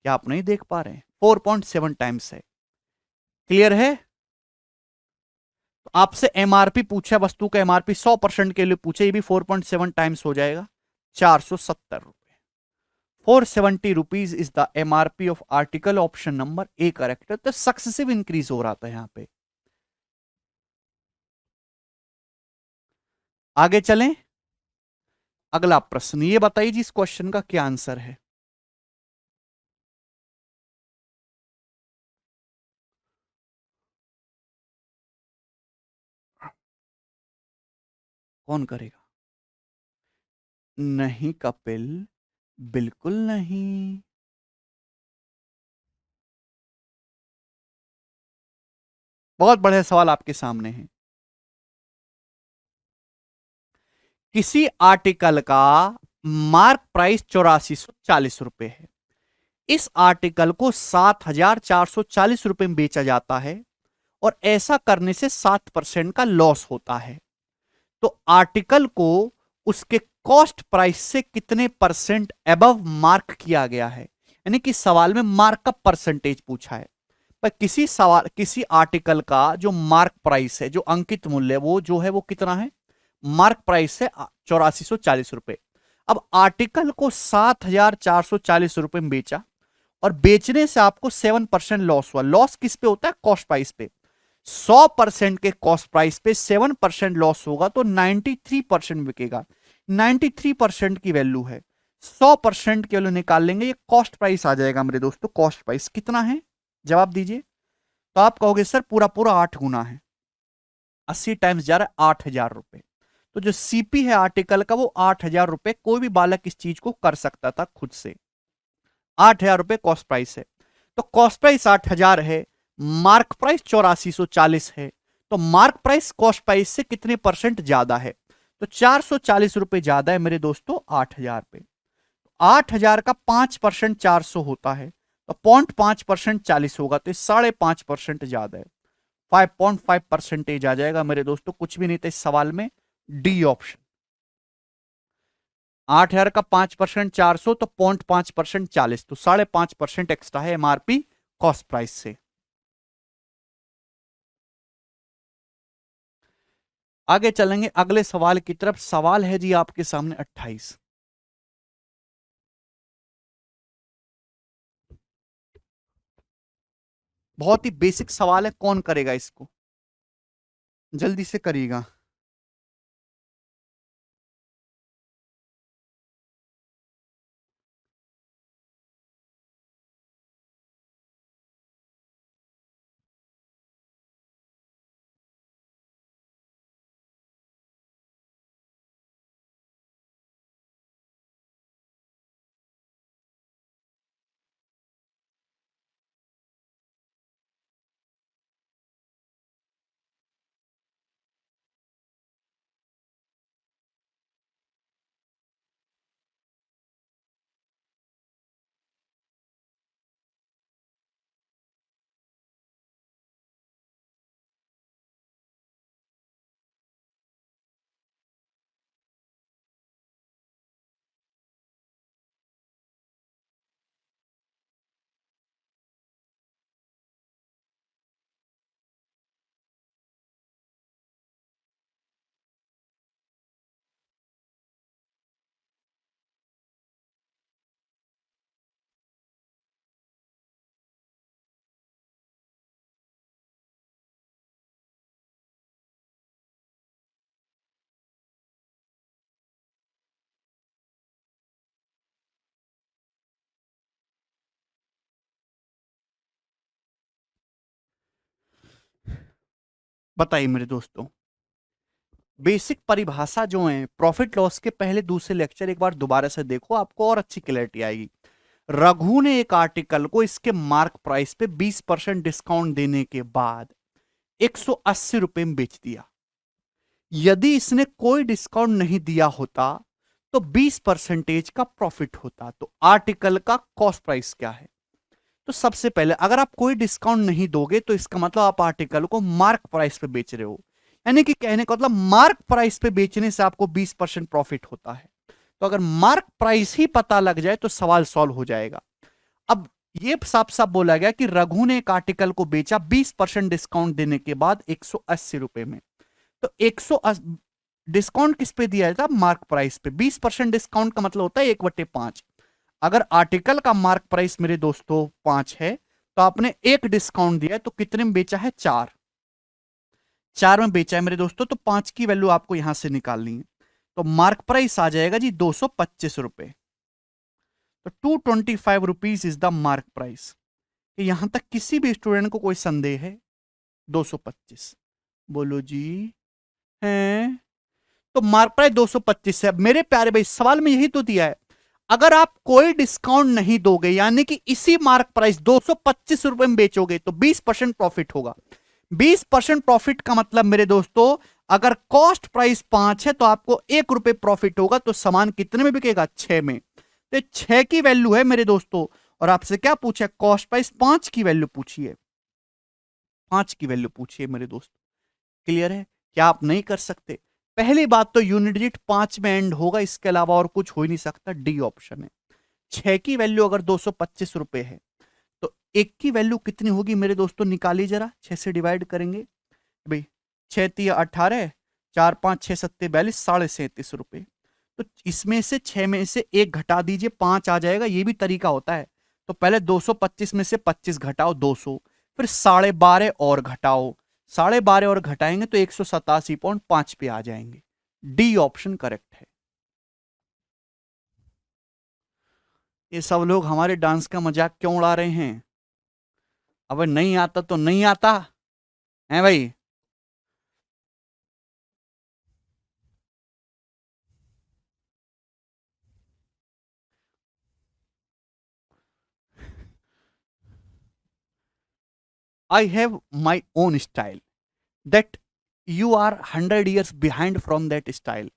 क्या आप नहीं देख पा रहे हैं? 4.7 टाइम्स है। क्लियर है? तो आपसे एमआरपी पूछा, वस्तु का एमआरपी 100% के लिए पूछे, ये भी 4.7 टाइम्स हो जाएगा, 470 रुपए। 470 rupees is the MRP of article, option number A correct. तो सक्सेसिव इंक्रीज हो रहा था यहां पे। आगे चलें, अगला प्रश्न ये बताइए जी, इस क्वेश्चन का क्या आंसर है। कौन करेगा? नहीं कपिल, बिल्कुल नहीं। बहुत बढ़िया सवाल आपके सामने है। किसी आर्टिकल का मार्क प्राइस 8440 रुपए है, इस आर्टिकल को 7440 रुपए में बेचा जाता है, और ऐसा करने से 7% का लॉस होता है। तो आर्टिकल को उसके कॉस्ट प्राइस से कितने परसेंट अबव मार्क किया गया है, यानी कि सवाल में मार्क का परसेंटेज पूछा है। पर किसी आर्टिकल का जो मार्क प्राइस है, जो अंकित मूल्य है, वो जो है वो कितना है? मार्क प्राइस है 8440 रुपए। अब आर्टिकल को 7440 रुपए में बेचा, और बेचने से आपको 7% लॉस हुआ। लॉस किस पे होता है? कॉस्ट प्राइस पे। 100% के कॉस्ट प्राइस पे 7% लॉस होगा तो 93% बिकेगा। 93% की वैल्यू है, 100% की वैल्यू निकाल लेंगे, ये कॉस्ट प्राइस आ जाएगा मेरे दोस्तों। कॉस्ट प्राइस कितना है? जवाब दीजिए। तो आप कहोगे सर पूरा पूरा 8 गुना है, 80 टाइम्स जा रहा है 8000 रुपए। तो जो सीपी है आर्टिकल का वो 8000 रुपए, कोई भी बालक इस चीज को कर सकता था खुद से। 8000 रुपए कॉस्ट प्राइस है। तो कॉस्ट प्राइस 8000 है, मार्क प्राइस 8440 है। तो मार्क प्राइस कॉस्ट प्राइस से कितने परसेंट ज्यादा है? तो 440 रुपए ज्यादा है मेरे दोस्तों 8000 पे। 8000 का 5% 400 होता है, तो 0.5% 40 होगा, तो 5.5% ज्यादा है, 5.5% आ जाएगा मेरे दोस्तों। कुछ भी नहीं था इस सवाल में, डी ऑप्शन। 8000 का 5% 400, तो 0.5% 40, तो 5.5% एक्स्ट्रा है एमआरपी कॉस्ट प्राइस से। आगे चलेंगे अगले सवाल की तरफ। सवाल है जी आपके सामने 28। बहुत ही बेसिक सवाल है, कौन करेगा इसको? जल्दी से करिएगा। बताइए मेरे दोस्तों, बेसिक परिभाषा जो है प्रॉफिट लॉस के पहले दूसरे लेक्चर एक बार दोबारा से देखो, आपको और अच्छी क्लैरिटी आएगी। रघु ने एक आर्टिकल को इसके मार्क प्राइस पे 20% डिस्काउंट देने के बाद 180 रुपए में बेच दिया। यदि इसने कोई डिस्काउंट नहीं दिया होता तो 20% का प्रॉफिट होता। तो आर्टिकल का कॉस्ट प्राइस क्या है? तो सबसे पहले अगर आप कोई डिस्काउंट नहीं दोगे तो इसका मतलब आप आर्टिकल को मार्क प्राइस पे बेच रहे हो, यानी कि कहने का मतलब मार्क प्राइस पे बेचने से आपको 20% प्रॉफिट होता है। तो अगर मार्क प्राइस ही पता लग जाए तो सवाल सॉल्व हो जाएगा। अब ये साफ साफ बोला गया कि रघु ने एक आर्टिकल को बेचा 20% डिस्काउंट देने के बाद 180 रुपए में। तो 180 डिस्काउंट किस पे दिया जाता? मार्क प्राइस पे। 20% डिस्काउंट का मतलब होता है 1/5। अगर आर्टिकल का मार्क प्राइस मेरे दोस्तों 5 है तो आपने एक डिस्काउंट दिया है, तो कितने में बेचा है? 4 में बेचा है मेरे दोस्तों। तो 5 की वैल्यू आपको यहां से निकालनी है। तो मार्क प्राइस आ जाएगा जी 225 रुपए। तो 225 rupees is the mark price. यहां तक किसी भी स्टूडेंट को कोई संदेह है? 225 बोलो जी। हैं? तो मार्क प्राइस 225 है। अब मेरे प्यारे भाई सवाल में यही तो दिया है, अगर आप कोई डिस्काउंट नहीं दोगे यानी कि इसी मार्क प्राइस 225 रुपए में बेचोगे तो 20% प्रॉफिट होगा। 20% प्रॉफिट का मतलब मेरे दोस्तों, अगर कॉस्ट प्राइस 5 है तो आपको 1 रुपए प्रॉफिट होगा। तो सामान कितने में बिकेगा? 6 में। तो 6 की वैल्यू है मेरे दोस्तों। और आपसे क्या पूछा? कॉस्ट प्राइस 5 की वैल्यू पूछी है। 5 की वैल्यू पूछी है मेरे दोस्त। क्लियर है? क्या आप नहीं कर सकते? पहली बात तो यूनिट डिजिट 5 में एंड होगा, इसके अलावा और कुछ हो ही नहीं सकता। डी ऑप्शन है। 6 की वैल्यू अगर 225 रुपए है तो 1 की वैल्यू कितनी होगी मेरे दोस्तों? निकालिए जरा। 6 से डिवाइड करेंगे भाई। 6 3 18, 4 5 6 7 42, 37.5 रुपए। तो इसमें से 6 में से 1 घटा दीजिए, 5 आ जाएगा। ये भी तरीका होता है। तो पहले 225 में से 25 घटाओ, 200, फिर 12.5 और घटाओ, 12.5 और घटाएंगे तो 187.5 पे आ जाएंगे। डी ऑप्शन करेक्ट है। ये सब लोग हमारे डांस का मजाक क्यों उड़ा रहे हैं? अब नहीं आता तो नहीं आता है भाई। I have my own style that you are 100 years behind from that style.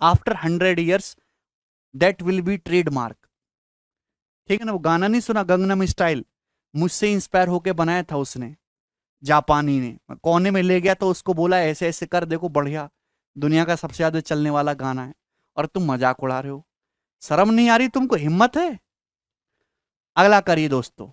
After 100 years that will be trademark. ठीक है ना? वो गाना नहीं सुना, गंगनम स्टाइल? मुझसे इंस्पायर होके बनाया था उसने, जापानी ने। कोने में ले गया तो उसको बोला ऐसे ऐसे कर, देखो बढ़िया, दुनिया का सबसे ज्यादा चलने वाला गाना है, और तुम मजाक उड़ा रहे हो। शर्म नहीं आ रही तुमको? हिम्मत है? अगला करिए दोस्तों।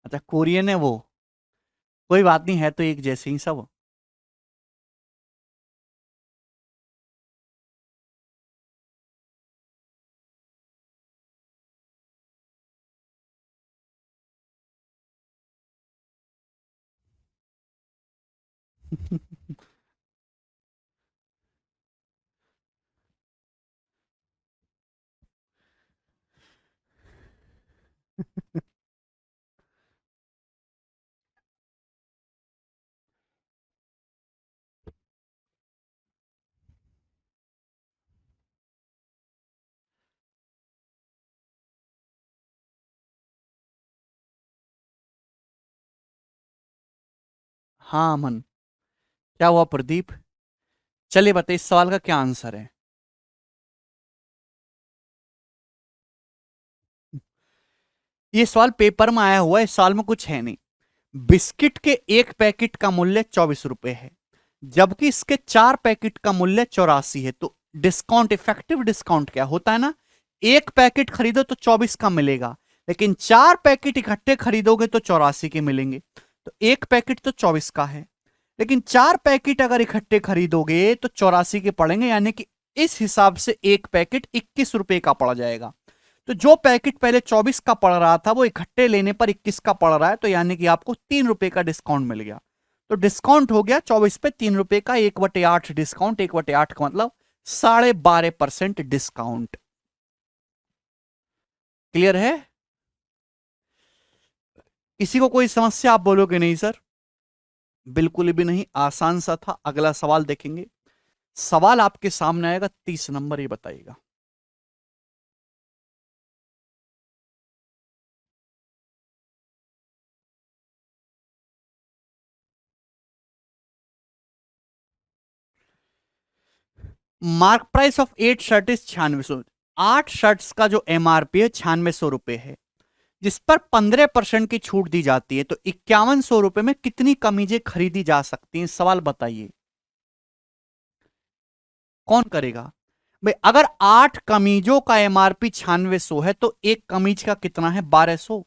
अच्छा, कोरियन है वो? कोई बात नहीं, है तो एक जैसे ही सब। हाँ अमन, क्या हुआ प्रदीप? चलिए बताइए इस सवाल का क्या आंसर है। ये सवाल पेपर में आया हुआ है, इस सवाल में कुछ है नहीं। बिस्किट के एक पैकेट का मूल्य 24 रुपए है, जबकि इसके 4 पैकेट का मूल्य 84 है। तो डिस्काउंट, इफेक्टिव डिस्काउंट क्या होता है ना, एक पैकेट खरीदो तो 24 का मिलेगा, लेकिन 4 पैकेट इकट्ठे खरीदोगे तो 84 के मिलेंगे। तो एक पैकेट तो 24 का है, लेकिन 4 पैकेट अगर इकट्ठे खरीदोगे तो 84 के पड़ेंगे, यानी कि इस हिसाब से एक पैकेट 21 रुपए का पड़ जाएगा। तो जो पैकेट पहले 24 का पड़ रहा था वो इकट्ठे लेने पर 21 का पड़ रहा है, तो यानी कि आपको 3 रुपए का डिस्काउंट मिल गया। तो डिस्काउंट हो गया 24 पे 3 रुपए का, 1/8 डिस्काउंट, 1/8 का मतलब 12.5% डिस्काउंट। क्लियर है? किसी को कोई समस्या? आप बोलोगे नहीं सर। बिल्कुल भी नहीं, आसान सा था। अगला सवाल देखेंगे। सवाल आपके सामने आएगा 30 नंबर, ये बताइएगा। Mark price of 8 shirt is 9600। 8 shirts का जो एमआरपी है 9600 रुपए है, जिस पर 15% की छूट दी जाती है। तो 5100 रुपए में कितनी कमीजें खरीदी जा सकती हैं? सवाल बताइए, कौन करेगा? भाई अगर 8 कमीजों का एमआरपी 9600 है तो एक कमीज का कितना है? 1200।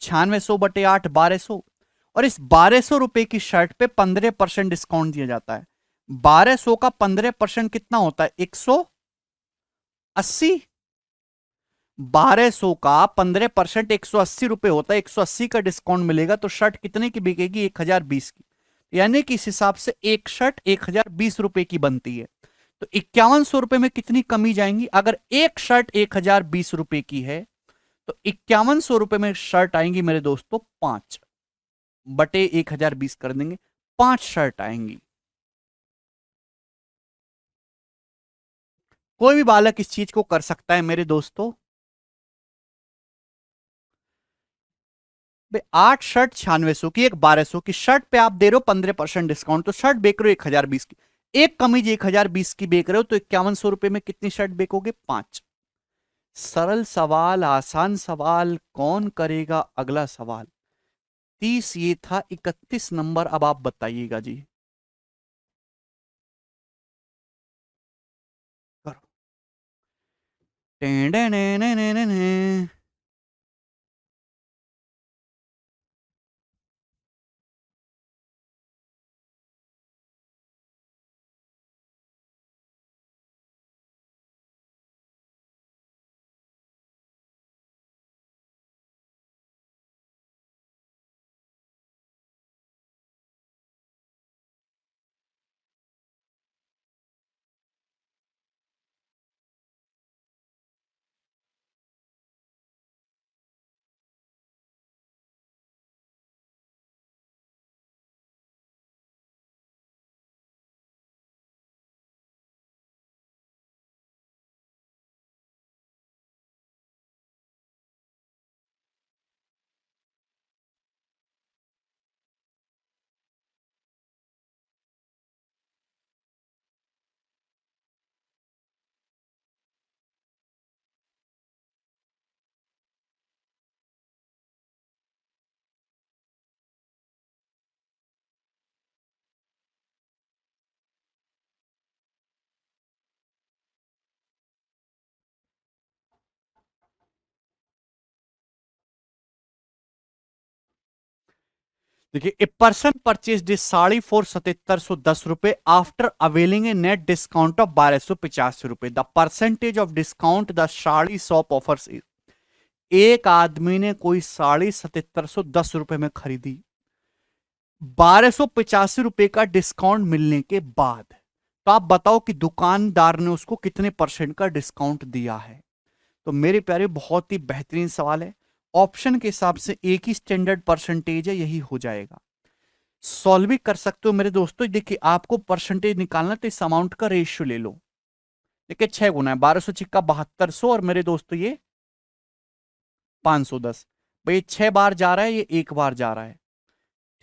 9600/8 1200। और इस 1200 रुपए की शर्ट पे 15% डिस्काउंट दिया जाता है। 1200 का 15% कितना होता है? 180। 1200 का 15% 180 रुपए होता है। 180 का डिस्काउंट मिलेगा तो शर्ट कितने की बिकेगी? 1020 की। यानी कि इस हिसाब से एक शर्ट 1020 रुपए की बनती है। तो 5100 रुपए में कितनी कमी जाएंगी? अगर एक शर्ट 1020 रुपए की है तो 5100 रुपए में शर्ट आएंगी मेरे दोस्तों 5/1020 कर देंगे, 5 शर्ट आएंगी। कोई भी बालक इस चीज को कर सकता है मेरे दोस्तों। 8 शर्ट 9600 की, एक 1200 की शर्ट पे आप दे रहे हो 15% डिस्काउंट, तो शर्ट बेच रहे हो 1020 की। एक कमीज 1020 की बेच रहे हो तो 5100 रुपए में कितनी शर्ट बेचोगे? 5। सरल सवाल, आसान सवाल, कौन करेगा अगला सवाल? 30 ये था, 31 नंबर अब आप बताइएगा जी। करो। टें-डे-ने-ने-ने-ने-ने। देखिए, a person purchase this sari for 7710 रुपए after availing A net discount of 1285 रुपए। The percentage of discount the sari shop offers is. एक आदमी ने कोई साड़ी 7710 रुपए में खरीदी, 1285 रुपए का डिस्काउंट मिलने के बाद। तो आप बताओ कि दुकानदार ने उसको कितने परसेंट का डिस्काउंट दिया है? तो मेरे प्यारे बहुत ही बेहतरीन सवाल है। ऑप्शन के हिसाब से एक ही स्टैंडर्ड परसेंटेज है, यही हो जाएगा। सॉल्व भी कर सकते हो मेरे दोस्तों। देखिए, आपको परसेंटेज निकालना तो इस अमाउंट का रेशियो ले लो। देखिए 6 गुना है, 1200 छिक्का 7200, और मेरे दोस्तों ये 510। भाई 6 बार जा रहा है, ये एक बार जा रहा है।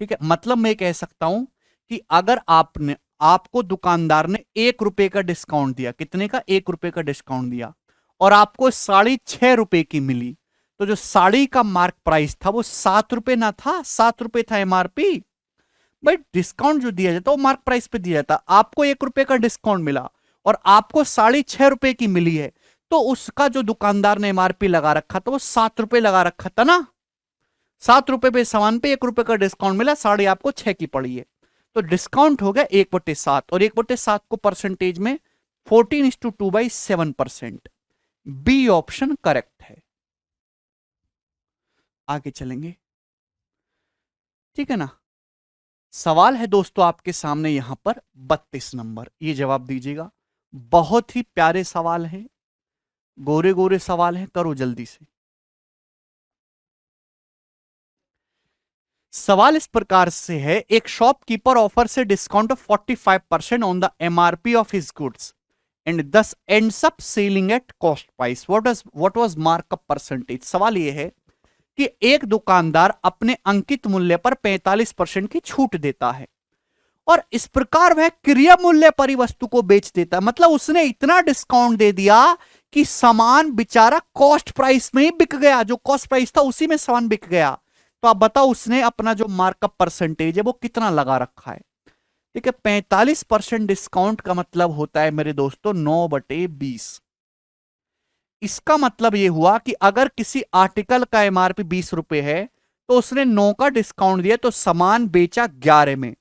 ठीक है, मतलब मैं कह सकता हूं कि अगर आपको दुकानदार ने 1 रुपए का डिस्काउंट दिया, कितने का? 1 रुपए का डिस्काउंट दिया, और आपको साड़ी 6 रुपए की मिली, तो जो साड़ी का मार्क प्राइस था वो 7 रुपए ना था, 7 रुपए था एमआरपी। भाई डिस्काउंट जो दिया जाता है वो मार्क प्राइस पे दिया जाता। आपको 1 रुपए का डिस्काउंट मिला और आपको साड़ी 6 रुपए की मिली है, तो उसका जो दुकानदार ने एमआरपी लगा रखा था वो 7 रुपए लगा रखा था ना। 7 रुपए पे सामान पे 1 रुपए का डिस्काउंट मिला, साड़ी आपको 6 की पड़ी है। तो डिस्काउंट हो गया 1/7, और 1/7 को परसेंटेज में 14:2/7%। बी ऑप्शन करेक्ट है। आगे चलेंगे, ठीक है ना। सवाल है दोस्तों आपके सामने यहां पर 32 नंबर, ये जवाब दीजिएगा। बहुत ही प्यारे सवाल हैं, गोरे गोरे सवाल हैं, करो जल्दी से। सवाल इस प्रकार से है, एक शॉपकीपर ऑफर से discount of 45% on the MRP of his goods and thus ends up selling at cost price, what was markup percentage. सवाल यह है कि एक दुकानदार अपने अंकित मूल्य पर 45% की छूट देता है और इस प्रकार वह क्रिया मूल्य पर ही वस्तु को बेच देता है। मतलब उसने इतना डिस्काउंट दे दिया कि सामान बेचारा कॉस्ट प्राइस में ही बिक गया, जो कॉस्ट प्राइस था उसी में सामान बिक गया। तो आप बताओ उसने अपना जो मार्कअप परसेंटेज है वो कितना लगा रखा है। ठीक है, 45% डिस्काउंट का मतलब होता है मेरे दोस्तों 9/20। इसका मतलब यह हुआ कि अगर किसी आर्टिकल का एमआरपी 20 रुपए है तो उसने 9 का डिस्काउंट दिया तो सामान बेचा 11 में।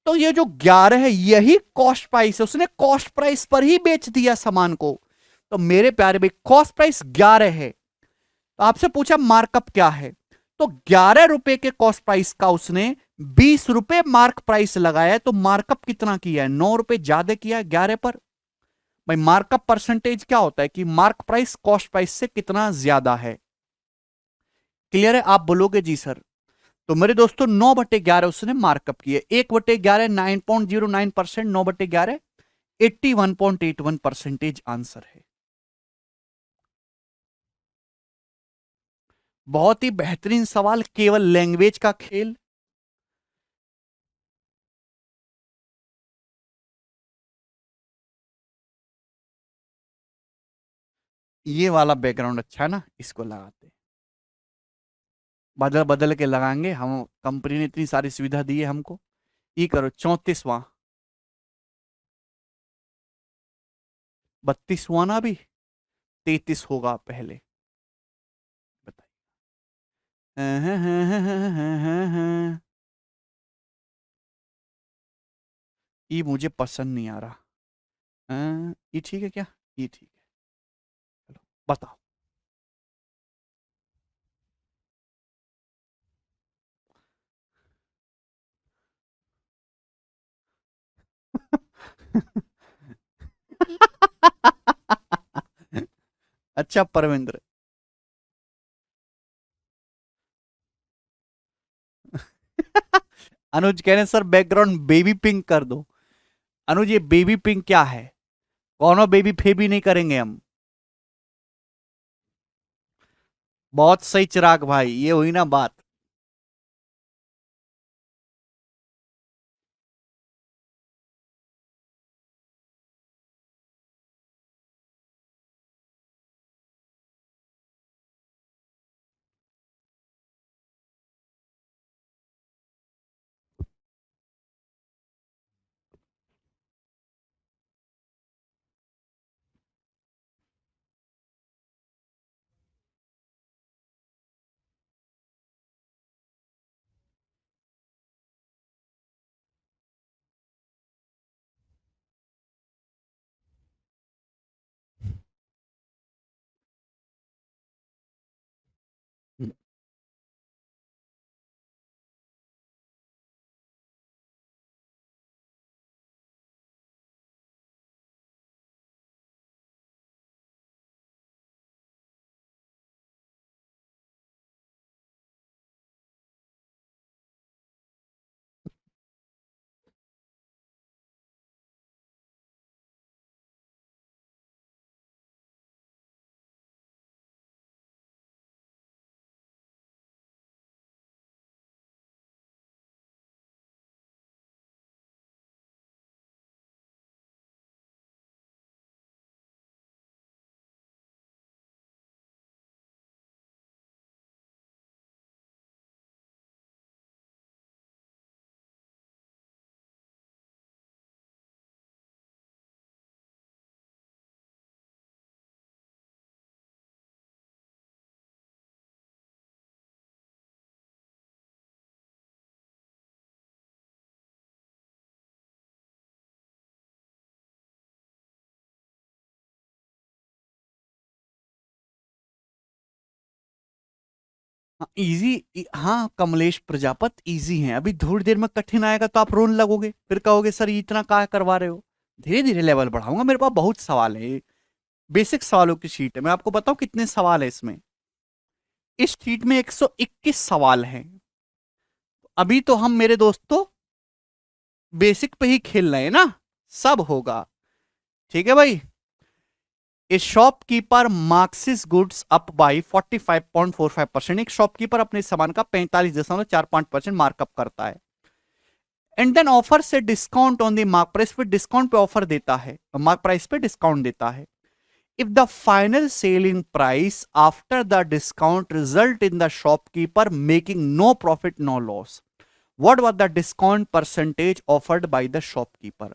तो ये जो 11 है यही कॉस्ट प्राइस है, उसने कॉस्ट प्राइस पर ही बेच दिया सामान को। तो मेरे प्यारे भाई कॉस्ट प्राइस 11 है, तो आपसे पूछा मार्कअप क्या है, तो 11 रुपए के कॉस्ट प्राइस का उसने 20 रुपए मार्क प्राइस लगाया है। तो मार्कअप कितना किया है, 9 रुपए ज्यादा किया है 11 पर। भाई मार्कअप परसेंटेज क्या होता है कि मार्क प्राइस कॉस्ट प्राइस से कितना ज्यादा है। क्लियर है, आप बोलोगे जी सर। तो मेरे दोस्तों 9/11 उसने मार्कअप किए, 1/11 9.09%, 9/11 81.81% आंसर है। बहुत ही बेहतरीन सवाल, केवल लैंग्वेज का खेल। ये वाला बैकग्राउंड अच्छा है ना, इसको लगाते हैं। बदल बदल के लगाएंगे हम, कंपनी ने इतनी सारी सुविधा दी है हमको। ये करो 34वां, 32वां ना, अभी 33 होगा पहले। बताइए। ये मुझे पसंद नहीं आ रहा। ये ठीक है क्या, ये ठीक है, चलो बताओ। अच्छा परविंद्र। अनुज कह रहे हैं सर बैकग्राउंड बेबी पिंक कर दो। अनुज ये बेबी पिंक क्या है, कौनो बेबी फेबी नहीं करेंगे हम। बहुत सही चिराग भाई, ये हुई ना बात। हाँ इजी, हाँ कमलेश प्रजापति इजी है, अभी थोड़ी देर में कठिन आएगा तो आप रोने लगोगे, फिर कहोगे सर ये इतना क्या करवा रहे हो। धीरे धीरे लेवल बढ़ाऊंगा, मेरे पास बहुत सवाल है। बेसिक सवालों की शीट है, मैं आपको बताऊं कितने सवाल है इसमें। इस शीट में 121 सवाल हैं। अभी तो हम मेरे दोस्तों बेसिक पे ही खेल रहे हैं ना, सब होगा। ठीक है भाई। ए shopkeeper marks his goods up by 45.45%। एक शॉपकीपर अपने सामान का 45.45% मार्कअप करता है। एंड देन ऑफर से discount on the mark price पे, डिस्काउंट पे ऑफर देता है, मार्क प्राइस पे डिस्काउंट देता है। If the final selling price after the discount result in the shopkeeper making no profit no loss, what was the discount percentage offered by the shopkeeper.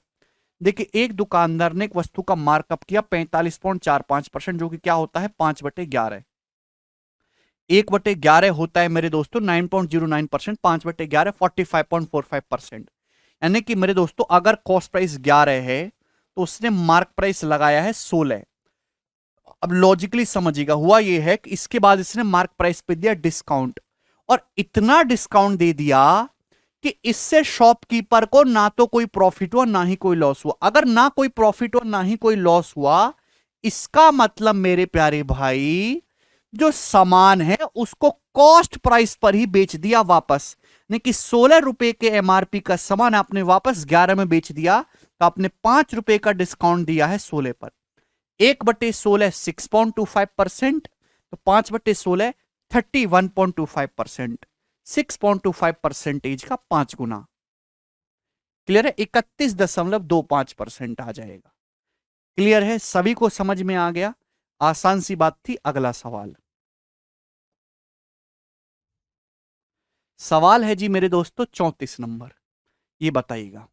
देखिए एक दुकानदार ने एक वस्तु का मार्कअप किया 45.45%, जो कि क्या होता है 5/11। 1/11 होता है मेरे दोस्तों 9.09%, 5/11 45.45%। यानी कि मेरे दोस्तों अगर कॉस्ट प्राइस 11 है तो उसने मार्क प्राइस लगाया है 16। अब लॉजिकली समझिएगा, हुआ ये है कि इसके बाद इसने मार्क प्राइस पे दिया डिस्काउंट, और इतना डिस्काउंट दे दिया कि इससे शॉपकीपर को ना तो कोई प्रॉफिट हुआ ना ही कोई लॉस हुआ। अगर ना कोई प्रॉफिट हुआ ना ही कोई लॉस हुआ, इसका मतलब मेरे प्यारे भाई जो सामान है उसको कॉस्ट प्राइस पर ही बेच दिया वापस। नहीं कि 16 रुपए के एमआरपी का सामान आपने वापस 11 में बेच दिया, तो आपने 5 रुपए का डिस्काउंट दिया है 16 पर। 1/16 6.25%, तो 5/16 31.25%। 6.25% का 5 गुना। क्लियर है, 31.25% आ जाएगा। क्लियर है, सभी को समझ में आ गया। आसान सी बात थी। अगला सवाल, सवाल है जी मेरे दोस्तों 34 नंबर। ये बताइएगा।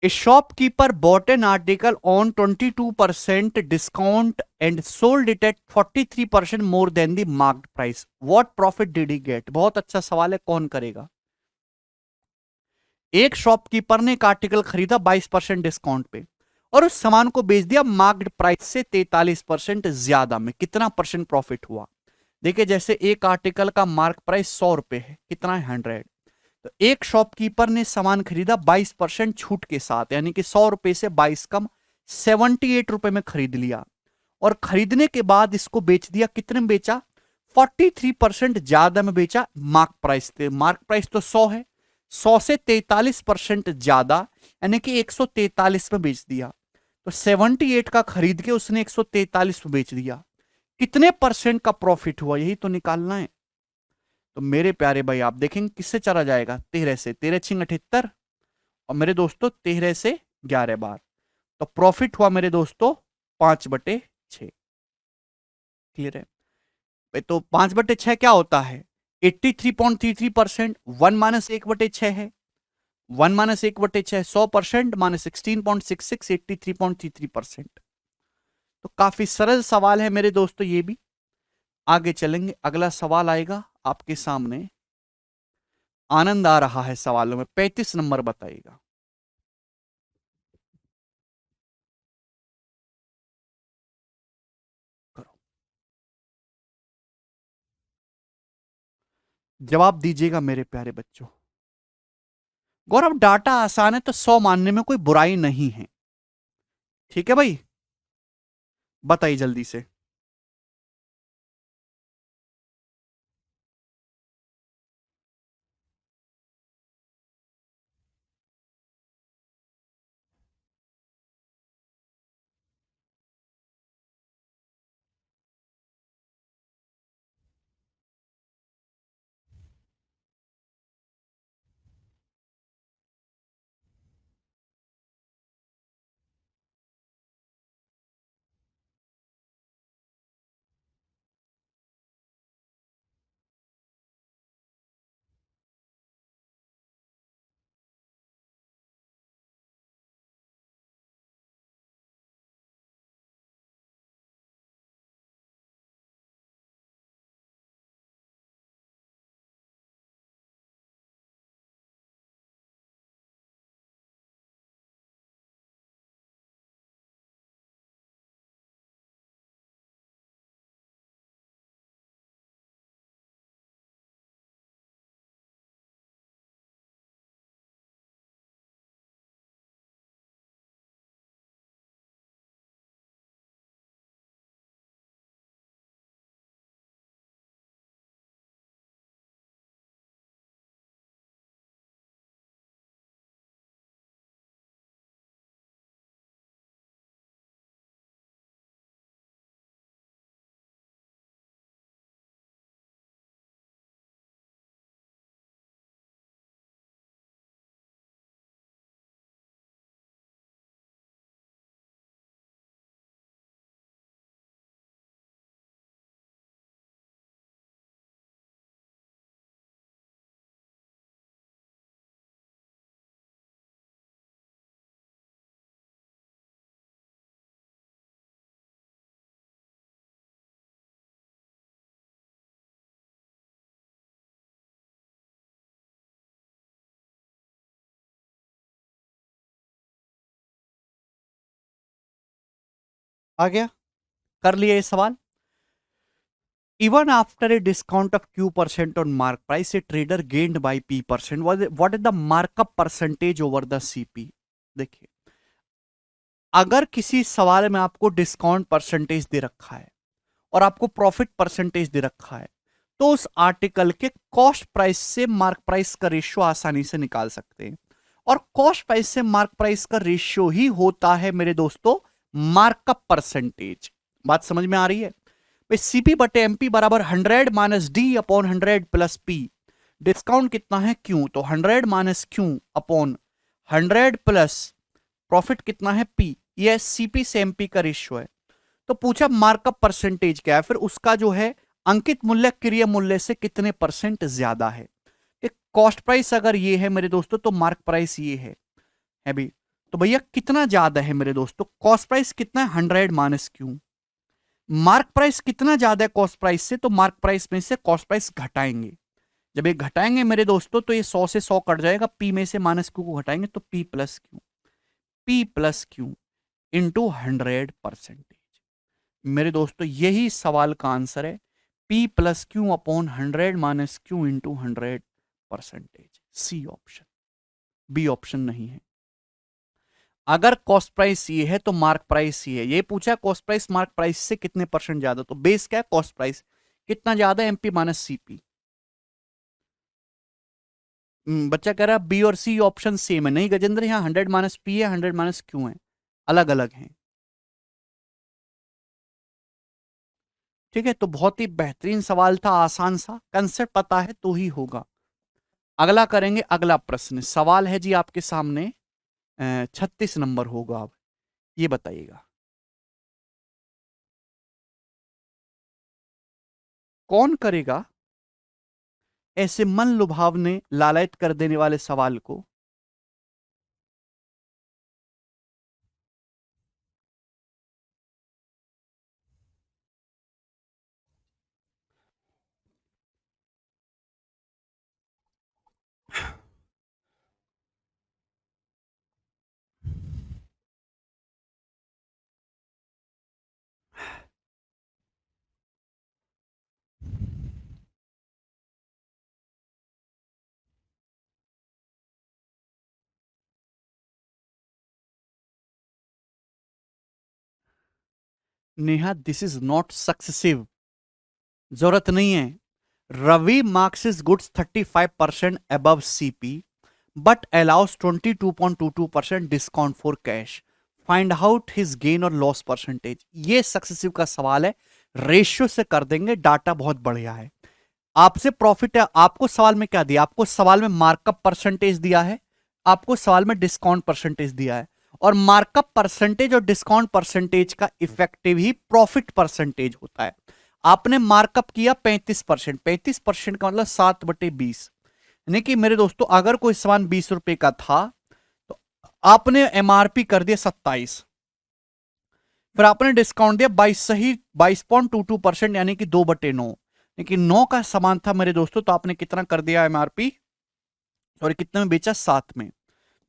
A shopkeeper bought an article on 22% discount and sold it at 43% more than the marked price. What profit did he get? बहुत अच्छा सवाल है, कौन करेगा। एक शॉपकीपर ने एक आर्टिकल खरीदा 22% डिस्काउंट पे, और उस सामान को बेच दिया मार्क्ड प्राइस से 43% ज्यादा में। कितना परसेंट प्रॉफिट हुआ। देखिए जैसे एक आर्टिकल का मार्क प्राइस 100 रुपए है, कितना है 100। तो एक शॉपकीपर ने सामान खरीदा 22% छूट के साथ, यानी कि 100 रुपए से 22 कम 78 रुपए में खरीद लिया, और खरीदने के बाद इसको बेच दिया। कितने में बेचा, 43% ज्यादा में बेचा मार्क प्राइस थे। मार्क प्राइस तो 100 है, 100 से 43% ज्यादा, यानी कि 143 में बेच दिया। तो 78 का खरीद के उसने 143 में बेच दिया। कितने परसेंट का प्रॉफिट हुआ, यही तो निकालना है। तो मेरे प्यारे भाई आप देखेंगे किससे चला जाएगा, 13 से, 13×6 = 78, और मेरे दोस्तों 13 से 11 बार। तो प्रॉफिट हुआ मेरे दोस्तों 5/6। क्लियर है भाई। तो 5/6 क्या होता है, 83.33%। 1 - 1/6 है, 1 - 1/6 100%, -16.66 83.33%। तो काफी सरल सवाल है मेरे दोस्तों ये भी। आगे चलेंगे, अगला सवाल आएगा आपके सामने। आनंद आ रहा है सवालों में, 35 नंबर बताइएगा। करो, जवाब दीजिएगा मेरे प्यारे बच्चों। गौरव डाटा आसान है तो 100 मानने में कोई बुराई नहीं है। ठीक है भाई, बताइए जल्दी से। आ गया? कर लिया ये सवाल। Even after a discount of Q% on mark price, a trader gained by P%. What is the markup percentage over the CP? देखिए, अगर किसी सवाल में आपको डिस्काउंट परसेंटेज दे रखा है और आपको प्रॉफिट परसेंटेज दे रखा है, तो उस आर्टिकल के कॉस्ट प्राइस से मार्क प्राइस का रेशियो आसानी से निकाल सकते हैं। और कॉस्ट प्राइस से मार्क प्राइस का रेशियो ही होता है मेरे दोस्तों मार्कअप परसेंटेज। बात समझ में आ रही है? सीपी बटे एमपी बराबर 100 - D/100 प्लस पी। डिस्काउंट कितना है? क्यू, तो 100 - क्यू अपॉन 100 प्लस प्रॉफिट कितना है? पी। ये सीपी से एमपी का रेशियो है। तो पूछा मार्कअप परसेंटेज क्या है, फिर उसका जो है अंकित मूल्य क्रिय मूल्य से कितने परसेंट ज्यादा है। कॉस्ट प्राइस अगर ये है मेरे दोस्तों तो मार्क प्राइस ये है भी। तो भैया कितना ज्यादा है मेरे दोस्तों? कॉस्ट प्राइस कितना है? 100 - क्यू। मार्क प्राइस कितना ज्यादा है कॉस्ट प्राइस से? तो मार्क प्राइस में से कॉस्ट प्राइस घटाएंगे। जब ये घटाएंगे मेरे दोस्तों तो ये 100 से 100 कट जाएगा, पी में से माइनस क्यू को घटाएंगे तो P plus Q. P plus Q into 100%। मेरे दोस्तों यही सवाल का आंसर है, P plus Q upon 100 - Q into 100%। C option, B option नहीं है। अगर कॉस्ट प्राइस ये है तो मार्क प्राइस ये है। ये पूछा कॉस्ट प्राइस मार्क प्राइस से कितने परसेंट ज्यादा, तो बेस क्या है? कॉस्ट प्राइस कितना ज्यादा? MP minus CP. बच्चा कह रहा है बी और सी ऑप्शन सेम है। नहीं गजेंद्र, यहां 100 - पी है, 100 - क्यू है, अलग अलग हैं। ठीक है, तो बहुत ही बेहतरीन सवाल था, आसान सा, कंसेप्ट पता है तो ही होगा। अगला करेंगे, अगला प्रश्न सवाल है जी आपके सामने। 36 नंबर होगा। अब ये बताइएगा, कौन करेगा ऐसे मन लुभावने लालयत कर देने वाले सवाल को? Neha, this is not successive. जरूरत नहीं है। Ravi marks is goods 35% above CP but allows 22.22% discount for cash. Find out his gain और लॉस परसेंटेज। ये सक्सेसिव का सवाल है, रेशियो से कर देंगे, डाटा बहुत बढ़िया है। आपसे प्रॉफिट है, आपको सवाल में क्या दिया? आपको सवाल में मार्कअप परसेंटेज दिया है, आपको सवाल में डिस्काउंट परसेंटेज दिया है। और मार्कअप परसेंटेज और डिस्काउंट परसेंटेज का इफेक्टिव ही प्रॉफिट परसेंटेज होता है। आपने मार्कअप किया 35%, 35% का मतलब 7/20। यानी कि मेरे दोस्तों अगर कोई सामान 20 रुपए का था तो आपने एमआरपी कर दिया 27, फिर आपने डिस्काउंट दिया 22, सही 22.22%, यानी कि 2/9। लेकिन 9 का सामान था मेरे दोस्तों, तो आपने कितना कर दिया एमआरपी, सॉरी कितने में बेचा? 7 में।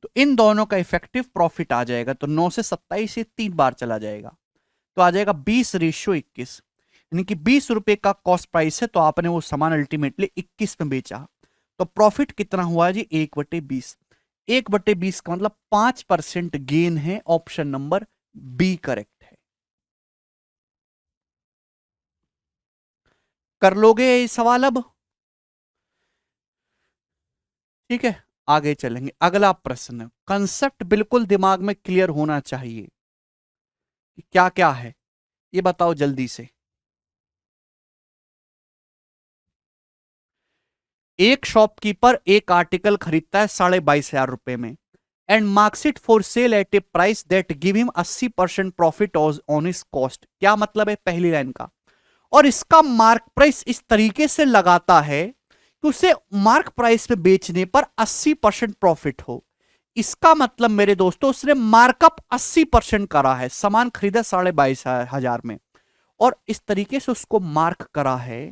तो इन दोनों का इफेक्टिव प्रॉफिट आ जाएगा, तो 9 से 27 से 3 बार चला जाएगा, तो आ जाएगा 20/21। यानी कि 20 रुपए का कॉस्ट प्राइस है, तो आपने वो सामान अल्टीमेटली 21 में बेचा। तो प्रॉफिट कितना हुआ जी? 1/20। 1/20 का मतलब 5% गेन है। ऑप्शन नंबर बी करेक्ट है। कर लोगे ये सवाल अब? ठीक है, आगे चलेंगे। अगला प्रश्न, कंसेप्ट बिल्कुल दिमाग में क्लियर होना चाहिए कि क्या क्या है, ये बताओ जल्दी से। एक शॉपकीपर एक आर्टिकल खरीदता है 22,500 में and marks it for sale at a price that give him 80% profit on his cost. क्या मतलब है पहली लाइन का? और इसका मार्क प्राइस इस तरीके से लगाता है कि उसे मार्क प्राइस पे बेचने पर 80% प्रॉफिट हो। इसका मतलब मेरे दोस्तों उसने मार्कअप 80% करा है, सामान खरीदा 22,500 में, और इस तरीके से उसको मार्क करा है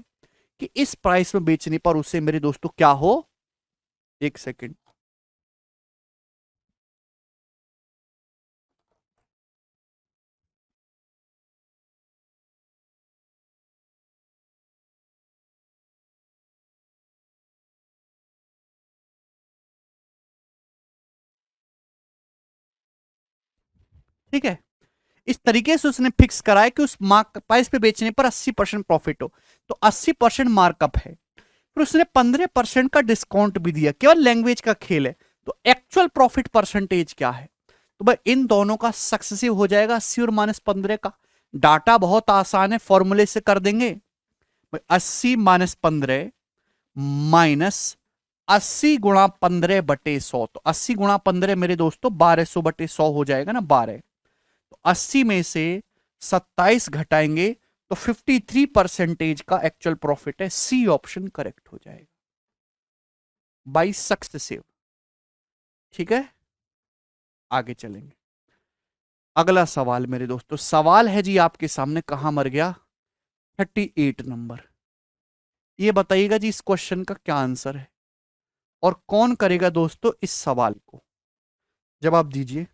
कि इस प्राइस में बेचने पर उसे मेरे दोस्तों क्या हो। एक सेकेंड, ठीक है, इस तरीके से उसने फिक्स करा है कि उस मार्क प्राइस पे बेचने पर 80% प्रॉफिट हो, तो 80% मार्कअप है। फिर उसने 15% का डिस्काउंट भी दिया, केवल लैंग्वेज का खेल है। तो एक्चुअल प्रॉफिट परसेंटेज क्या है? तो भाई इन दोनों का सक्सेसिव हो जाएगा 80 और -15 का। डाटा बहुत आसान है, फॉर्मूले से कर देंगे। 80 - 15 माइनस 80 × 15/100, तो 80 × 15 मेरे दोस्तों 1200/100 हो जाएगा ना, 12। तो 80 में से 27 घटाएंगे तो 53% का एक्चुअल प्रॉफिट है। सी ऑप्शन करेक्ट हो जाएगा बाई सक्सेसिव। ठीक है, आगे चलेंगे। अगला सवाल मेरे दोस्तों, सवाल है जी आपके सामने, कहां मर गया, 38 नंबर। ये बताइएगा जी इस क्वेश्चन का क्या आंसर है और कौन करेगा दोस्तों इस सवाल को, जवाब दीजिए।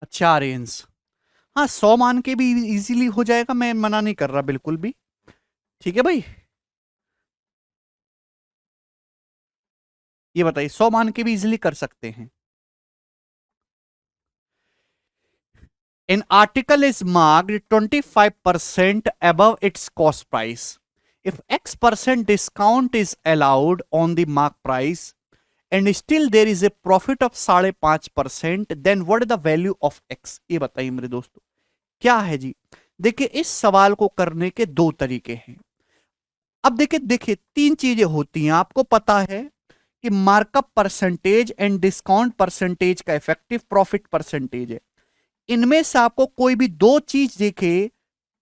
अच्छा आर्यंस, हाँ 100 मान के भी इजीली हो जाएगा, मैं मना नहीं कर रहा बिल्कुल भी। ठीक है भाई, ये बताइए 100 मान के भी इजीली कर सकते हैं। An article is marked 25% above its cost price. If X% discount is allowed on the mark price and still there is a profit of 5.5%, then what is the value of X? ये बताइए मेरे दोस्तों क्या है जी। देखिए इस सवाल को करने के दो तरीके हैं। अब देखिए देखिए तीन चीजें होती हैं, आपको पता है कि markup percentage and discount percentage का इफेक्टिव प्रॉफिट परसेंटेज है। इनमें से आपको कोई भी दो चीज देके,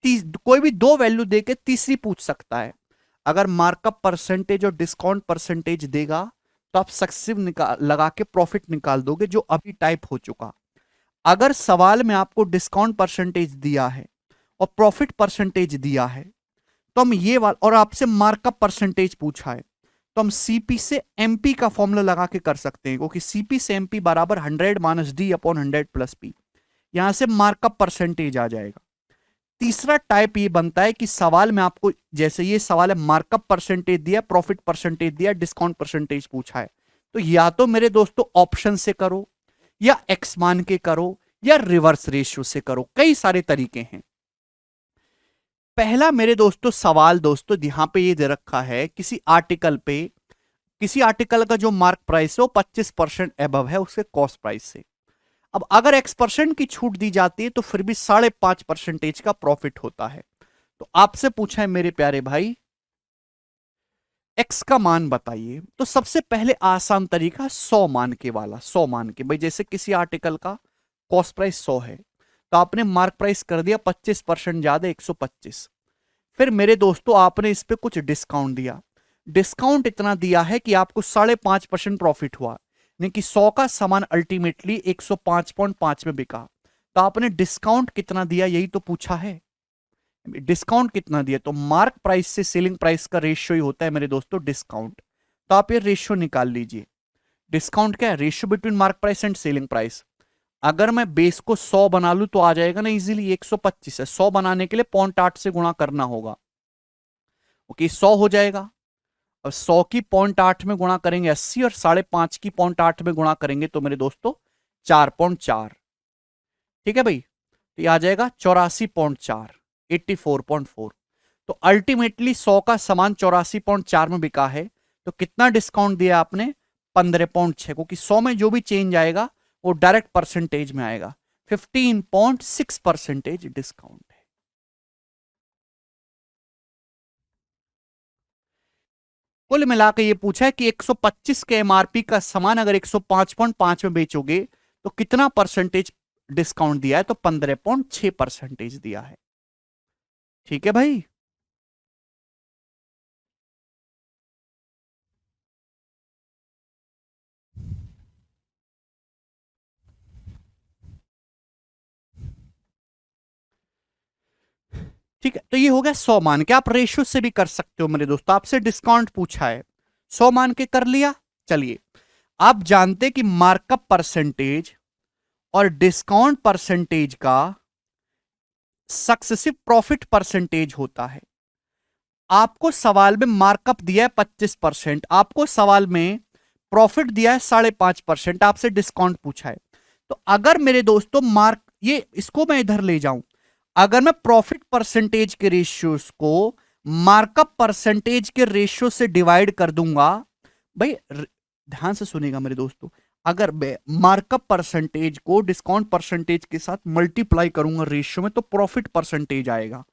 कोई भी दो वैल्यू देके तीसरी पूछ सकता है। अगर मार्कअप परसेंटेज और डिस्काउंट परसेंटेज देगा तो आप सक्सेसिव निकाल लगा के प्रॉफिट निकाल दोगे, जो अभी टाइप हो चुका। अगर सवाल में आपको डिस्काउंट परसेंटेज दिया है और प्रॉफिट परसेंटेज दिया है तो हम ये वाला, और आपसे मार्कअप परसेंटेज पूछा है, तो हम सीपी से एमपी का फॉर्मूला लगा के कर सकते हैं, क्योंकि सीपी से एमपी बराबर 100 - d/100 + p। यहां से मार्कअप परसेंटेज आ जाएगा। तीसरा टाइप ये बनता है कि सवाल में आपको, जैसे ये सवाल है मार्कअप परसेंटेज दिया, प्रॉफिट परसेंटेज दिया, डिस्काउंट परसेंटेज पूछा है, तो या तो मेरे दोस्तों ऑप्शन से करो, या एक्स मान के करो, या रिवर्स रेशियो से करो, कई सारे तरीके हैं। पहला मेरे दोस्तों सवाल दोस्तों यहां पे ये दे रखा है, किसी आर्टिकल पे, किसी आर्टिकल का जो मार्क प्राइस है वो 25% एबव है उसके कॉस्ट प्राइस से। अब अगर X% की छूट दी जाती है तो फिर भी 5.5% का प्रॉफिट होता है। तो आपसे पूछा है मेरे प्यारे भाई X का मान बताइए, तो सबसे पहले आसान तरीका 100 मान के वाला, 100 मान के। भाई जैसे किसी आर्टिकल का कॉस्ट प्राइस 100 है तो आपने मार्क प्राइस कर दिया 25% ज्यादा 125। फिर मेरे दोस्तों आपने इस पे कुछ डिस्काउंट दिया, डिस्काउंट इतना दिया है कि आपको 5.5% प्रॉफिट हुआ, यानी कि 100 का सामान अल्टीमेटली 105.5 में बिका। तो आपने डिस्काउंट कितना दिया यही तो पूछा है, डिस्काउंट कितना दिया, तो मार्क प्राइस से सेलिंग प्राइस का रेशियो ही होता है मेरे दोस्तों डिस्काउंट। तो आप ये रेशियो निकाल लीजिए। डिस्काउंट क्या है? Ratio between mark price and selling price. अगर मैं बेस को 100 बना लूं तो आ जाएगा ना इजीली, 125 है, 100 बनाने के लिए 0.8 से गुणा करना होगा। ओके 100 हो जाएगा। अब 100 की 0.8 में गुणा करेंगे 80, और 5.5 की 0.8 में गुणा करेंगे तो मेरे दोस्तों 4.4। ठीक है भाई, तो ये आ जाएगा 84.4, 84.4। तो अल्टीमेटली 100 का सामान 84.4 में बिका है, तो कितना डिस्काउंट दिया आपने? 15.6, क्योंकि 100 में जो भी चेंज आएगा वो डायरेक्ट परसेंटेज में आएगा। 15.6% डिस्काउंट है। कुल मिला के ये पूछा है कि 125 के एमआरपी का सामान अगर 105.5 में बेचोगे तो कितना परसेंटेज डिस्काउंट दिया है? तो 15.6% दिया है। ठीक है भाई। ठीक है, तो ये हो गया 100 मान के। आप रेशियो से भी कर सकते हो मेरे दोस्तों, आपसे डिस्काउंट पूछा है, 100 मान के कर लिया। चलिए, आप जानते कि मार्कअप परसेंटेज और डिस्काउंट परसेंटेज का सक्सेसिव प्रॉफिट परसेंटेज होता है। आपको सवाल में मार्कअप दिया है 25%, आपको सवाल में प्रॉफिट दिया है 5.5%, आपसे डिस्काउंट पूछा है। तो अगर मेरे दोस्तों मार्क, ये इसको मैं इधर ले जाऊं, अगर मैं प्रॉफिट परसेंटेज के रेशियोज को मार्कअप परसेंटेज के रेशियो से डिवाइड कर दूंगा, भाई ध्यान से सुनिएगा मेरे दोस्तों, अगर मैं मार्कअप परसेंटेज को डिस्काउंट परसेंटेज के साथ मल्टीप्लाई करूंगा रेशियो में, तो प्रॉफिट परसेंटेज आएगा।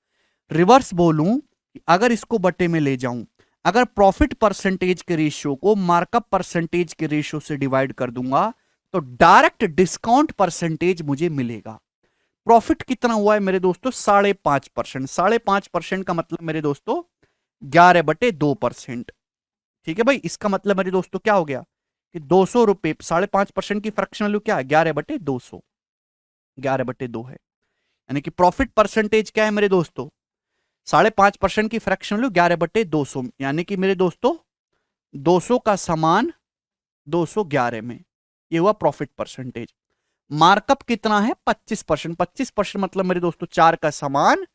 रिवर्स बोलूं, अगर इसको बटे में ले जाऊं, अगर प्रॉफिट परसेंटेज के रेशियो को मार्कअप परसेंटेज के रेशियो से डिवाइड कर दूंगा तो डायरेक्ट डिस्काउंट परसेंटेज मुझे मिलेगा। प्रॉफिट कितना हुआ है मेरे दोस्तों? 5.5%। 5.5% का मतलब मेरे दोस्तों 11/2%। ठीक है भाई, इसका मतलब मेरे दोस्तों क्या हो गया कि 200 रुपए, 5.5% की फ्रैक्शन वैल्यू क्या है? 11/200, 11/2 है। यानी कि प्रॉफिट परसेंटेज क्या है मेरे दोस्तों? 5.5% की फ्रैक्शन वैल्यू 11/200, यानी कि मेरे दोस्तों 200 का समान 211 में, ये हुआ प्रॉफिट परसेंटेज। मार्कअप कितना है? 25%। 25% मतलब मेरे दोस्तों 4 का समान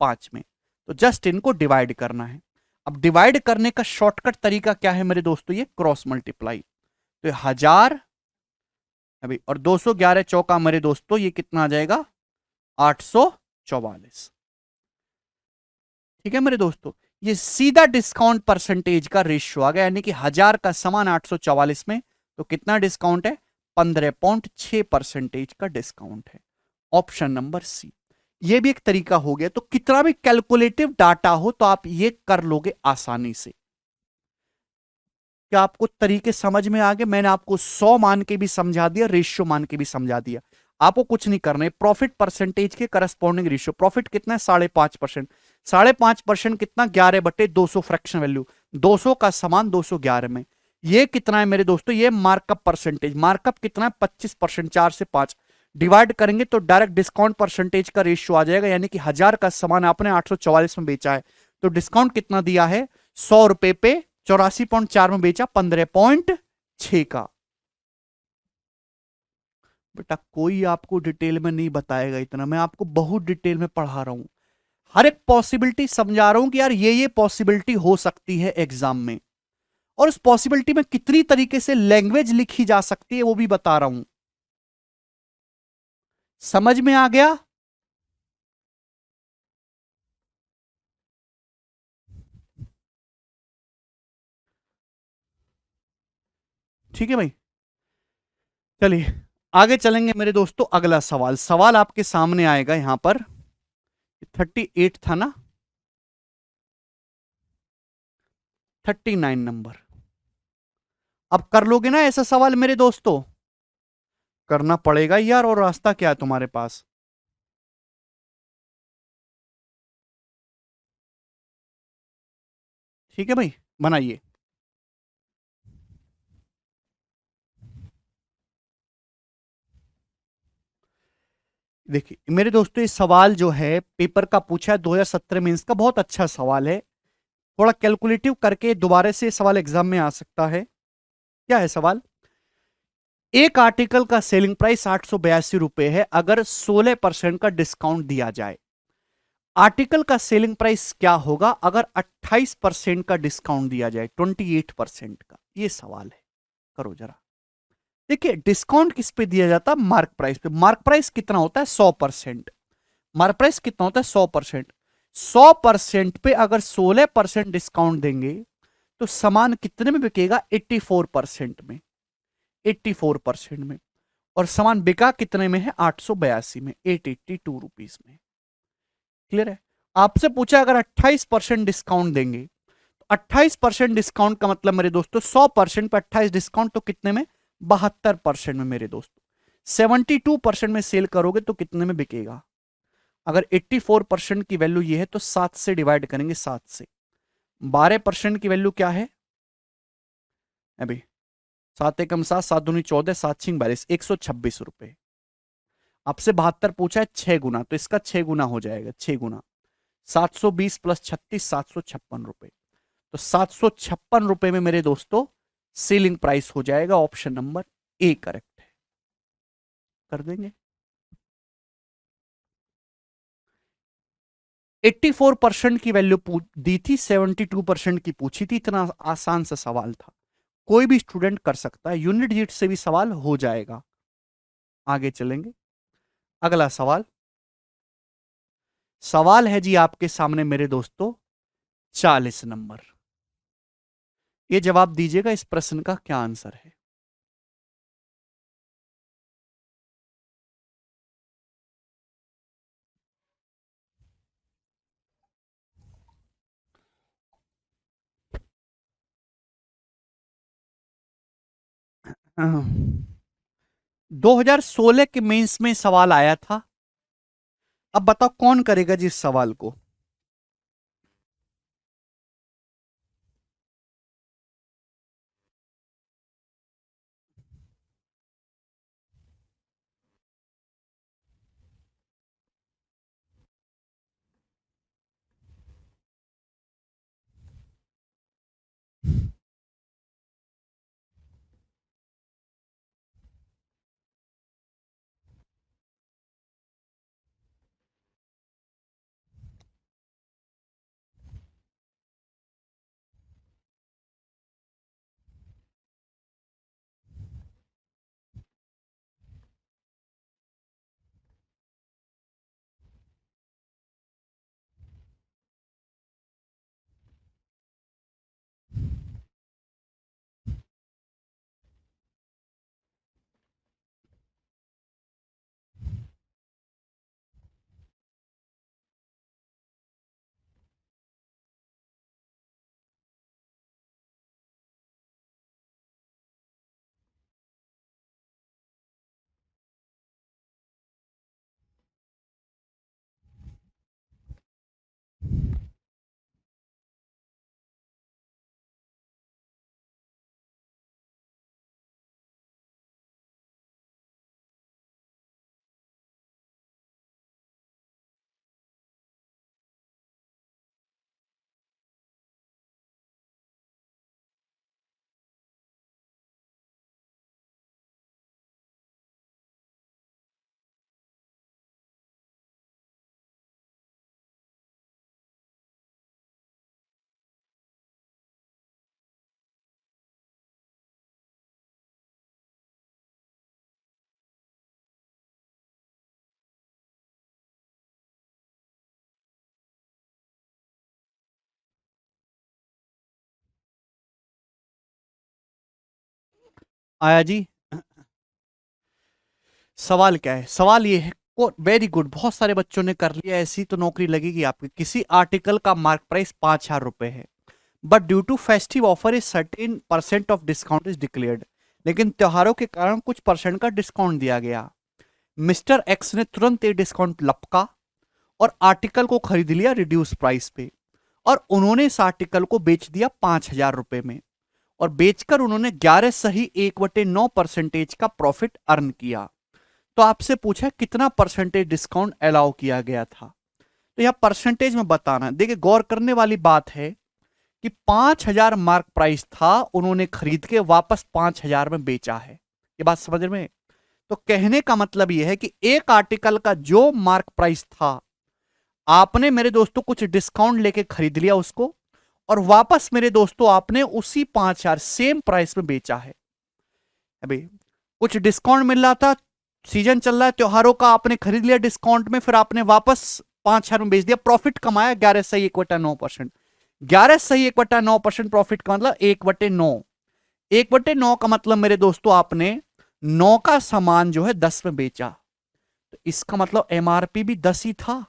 5 में। तो जस्ट इनको डिवाइड करना है। अब डिवाइड करने का शॉर्टकट तरीका क्या है मेरे दोस्तों? ये क्रॉस मल्टीप्लाई। तो 1000 अभी और 211 चौका मेरे दोस्तों ये कितना आ जाएगा? 844। ठीक है मेरे दोस्तों, ये सीधा डिस्काउंट परसेंटेज का रेशियो आ गया, यानी कि 1000 का समान 844 में, तो कितना डिस्काउंट है? 15.6% का डिस्काउंट है। Option number C. ये भी एक तरीका हो गया। तो कितना भी कैलकुलेटिव डाटा हो तो आप ये कर लोगे आसानी से। क्या आपको तरीके समझ में आ गए? मैंने आपको 100 मान के भी समझा दिया, रेशियो मान के भी समझा दिया। आपको कुछ नहीं करना है, प्रॉफिट परसेंटेज के करस्पॉन्डिंग रेशियो। प्रॉफिट कितना है? 5.5%। 5.5% कितना? 11/200 फ्रैक्शन वैल्यू, 200 का समान 211 में। ये कितना है मेरे दोस्तों? ये मार्कअप परसेंटेज। मार्कअप कितना है? 25%। 4 से 5 डिवाइड करेंगे तो डायरेक्ट डिस्काउंट परसेंटेज का रेशियो आ जाएगा, यानी कि 1000 का सामान आपने 844 में बेचा है, तो डिस्काउंट कितना दिया है? 100 रुपए पे 84.4 में बेचा, 15.6 का। बेटा कोई आपको डिटेल में नहीं बताएगा इतना, मैं आपको बहुत डिटेल में पढ़ा रहा हूं, हर एक पॉसिबिलिटी समझा रहा हूं कि यार ये पॉसिबिलिटी हो सकती है एग्जाम में, और उस पॉसिबिलिटी में कितनी तरीके से लैंग्वेज लिखी जा सकती है वो भी बता रहा हूं। समझ में आ गया? ठीक है भाई, चलिए आगे चलेंगे मेरे दोस्तों। अगला सवाल, सवाल आपके सामने आएगा यहां पर। 38 था ना? 39 नंबर। अब कर लोगे ना ऐसा सवाल मेरे दोस्तों? करना पड़ेगा यार, और रास्ता क्या है तुम्हारे पास? ठीक है भाई, बनाइए। देखिए मेरे दोस्तों, ये सवाल जो है पेपर का पूछा है 2017 में, इसका बहुत अच्छा सवाल है। थोड़ा कैलकुलेटिव करके दोबारा से सवाल एग्जाम में आ सकता है। क्या है सवाल? एक आर्टिकल का सेलिंग प्राइस 882 रुपए है, अगर 16% का डिस्काउंट दिया जाए। आर्टिकल का सेलिंग प्राइस क्या होगा अगर 28% का डिस्काउंट दिया जाए, 28% का? ये सवाल है। करो जरा। देखिए डिस्काउंट किस पे दिया जाता है? मार्क प्राइस पे। मार्क प्राइस कितना होता है? 100%। मार्क प्राइस कितना होता है 100%। 100% पे अगर 16% डिस्काउंट देंगे तो सामान कितने में बिकेगा 84% में। 84% में। और सामान बिका कितने में है 882 में, 882 रुपीज में। क्लियर है। आपसे पूछा अगर 28% डिस्काउंट देंगे तो 28% डिस्काउंट का मतलब मेरे दोस्तों 100% पर 28 डिस्काउंट तो कितने में 72% में मेरे दोस्तों। 72% में सेल करोगे तो कितने में बिकेगा। अगर 84% की वैल्यू ये है तो 7 से डिवाइड करेंगे, 7 से। 12% की वैल्यू क्या है अभी, 7 एकम 7, 7 दूनी 14, 7 छिंग 22, 126 रुपए। आपसे 72 पूछा है 6 गुना, तो इसका 6 गुना हो जाएगा, 6 गुना 720 प्लस 36, 756 रुपए। तो 756 रुपए में मेरे दोस्तों सेलिंग प्राइस हो जाएगा। ऑप्शन नंबर ए करेक्ट है। कर देंगे। 84% की वैल्यू दी थी, 72% की पूछी थी। इतना आसान सा सवाल था, कोई भी स्टूडेंट कर सकता है। यूनिट जीट से भी सवाल हो जाएगा। आगे चलेंगे। अगला सवाल, सवाल है जी आपके सामने मेरे दोस्तों 40 नंबर। ये जवाब दीजिएगा इस प्रश्न का क्या आंसर है। हाँ। 2016 के मेंस में सवाल आया था। अब बताओ कौन करेगा जी इस सवाल को। आया जी। सवाल क्या है, सवाल ये है, वेरी गुड, बहुत सारे बच्चों ने कर लिया। ऐसी तो नौकरी लगेगी आपकी। किसी आर्टिकल का मार्क प्राइस 5,000 रुपए है, but due to festive offer is 13% off discount is declared. लेकिन त्योहारों के कारण कुछ परसेंट का डिस्काउंट दिया गया। मिस्टर एक्स ने तुरंत ये डिस्काउंट लपका और आर्टिकल को खरीद लिया रिड्यूस प्राइस पे, और उन्होंने इस आर्टिकल को बेच दिया 5,000 रुपए में। और बेचकर उन्होंने 11 सही 1/9% का प्रॉफिट अर्न किया। तो आपसे पूछा कितना परसेंटेज डिस्काउंट अलाउ किया गया था। तो यह परसेंटेज में बताना। देखिए गौर करने वाली बात है कि 5,000 मार्क प्राइस था, उन्होंने खरीद के वापस 5,000 में बेचा है। ये बात समझ में। तो कहने का मतलब यह है कि एक आर्टिकल का जो मार्क प्राइस था, आपने मेरे दोस्तों कुछ डिस्काउंट लेके खरीद लिया उसको, और वापस मेरे दोस्तों आपने उसी 5,000 सेम प्राइस में बेचा है। अभी कुछ डिस्काउंट मिल रहा था, सीजन चल रहा है त्योहारों का, आपने खरीद लिया डिस्काउंट में, फिर आपने वापस 5,000 में बेच दिया, प्रॉफिट कमाया 11 सही 1/9%। 11 सही 1/9% प्रॉफिट का मतलब 1/9। 1/9 का मतलब मेरे दोस्तों आपने 9 का सामान जो है 10 में बेचा, तो इसका मतलब एमआरपी भी 10 ही था,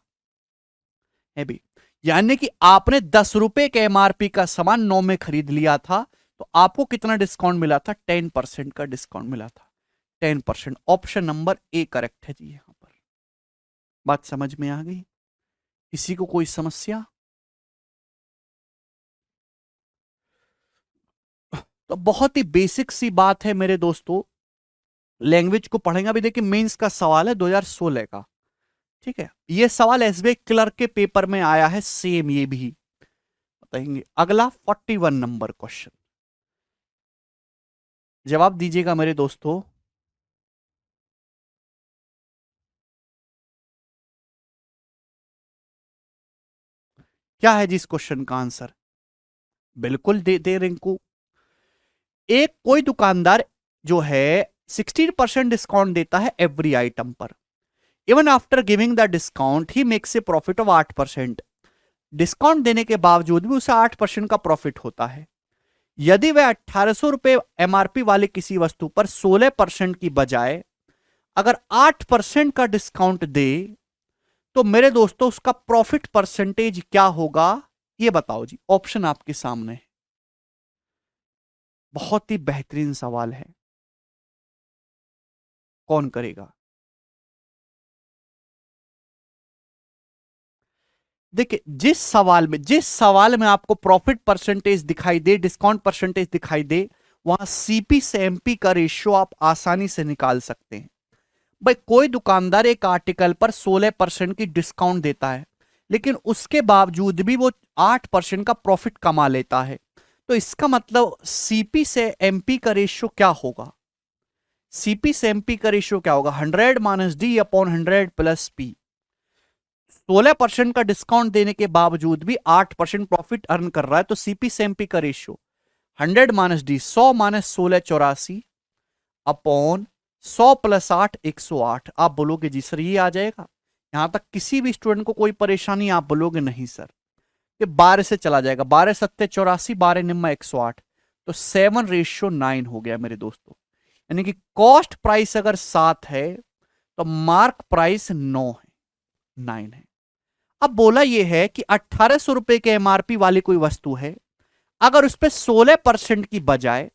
है भी। यानी कि आपने 10 रुपए के एमआरपी का सामान 9 में खरीद लिया था, तो आपको कितना डिस्काउंट मिला था? 10% का डिस्काउंट मिला था। 10%। ऑप्शन नंबर ए करेक्ट है जी। यहां पर बात समझ में आ गई? किसी को कोई समस्या? तो बहुत ही बेसिक सी बात है मेरे दोस्तों, लैंग्वेज को पढ़ेंगे। अभी देखिए मेंस का सवाल है 2016 का, ठीक है। ये सवाल एसबीआई क्लर्क के पेपर में आया है, सेम ये भी बताएंगे। अगला 41 नंबर क्वेश्चन, जवाब दीजिएगा मेरे दोस्तों। क्या है जी इस क्वेश्चन का आंसर? बिल्कुल दे रिंकू। एक कोई दुकानदार जो है 16% डिस्काउंट देता है एवरी आइटम पर। Even after giving the discount he makes a profit of 8%। Discount देने के बावजूद भी उसे 8% का प्रॉफिट होता है। यदि वह 1800 रुपए एमआरपी वाले किसी वस्तु पर 16% की बजाय अगर 8% का डिस्काउंट दे, तो मेरे दोस्तों उसका प्रॉफिट परसेंटेज क्या होगा? ये बताओ जी, ऑप्शन आपके सामने है। बहुत ही बेहतरीन सवाल है, कौन करेगा? देखिए जिस सवाल में आपको प्रॉफिट परसेंटेज दिखाई दे, डिस्काउंट परसेंटेज दिखाई दे, वहां सीपी से एमपी का रेशियो आप आसानी से निकाल सकते हैं। भाई कोई दुकानदार एक आर्टिकल पर 16% की डिस्काउंट देता है, लेकिन उसके बावजूद भी वो 8% का प्रॉफिट कमा लेता है, तो इसका मतलब सीपी से एमपी का रेशियो क्या होगा? सीपी से एमपी का रेशियो क्या होगा? 100-D/100 + P। 16% का डिस्काउंट देने के बावजूद भी 8% प्रॉफिट अर्न कर रहा है, तो सीपी से एमपी का रेशियो 100-D, 100 - 16 = 84 अपॉन 100 + 8 108। आप बोलोगे जी सर ये आ जाएगा? यहां तक किसी भी स्टूडेंट को कोई परेशानी? आप बोलोगे नहीं सर, ये 12 से चला जाएगा, 12 × 7 = 84, 12 × 108, तो 7:9 हो गया मेरे दोस्तों। यानी कि कॉस्ट प्राइस अगर 7 है तो मार्क प्राइस 9 है, 9 है। अब बोला यह है कि 1800 रुपए के एमआरपी वाली कोई वस्तु है, अगर उस पर 16% की बजाय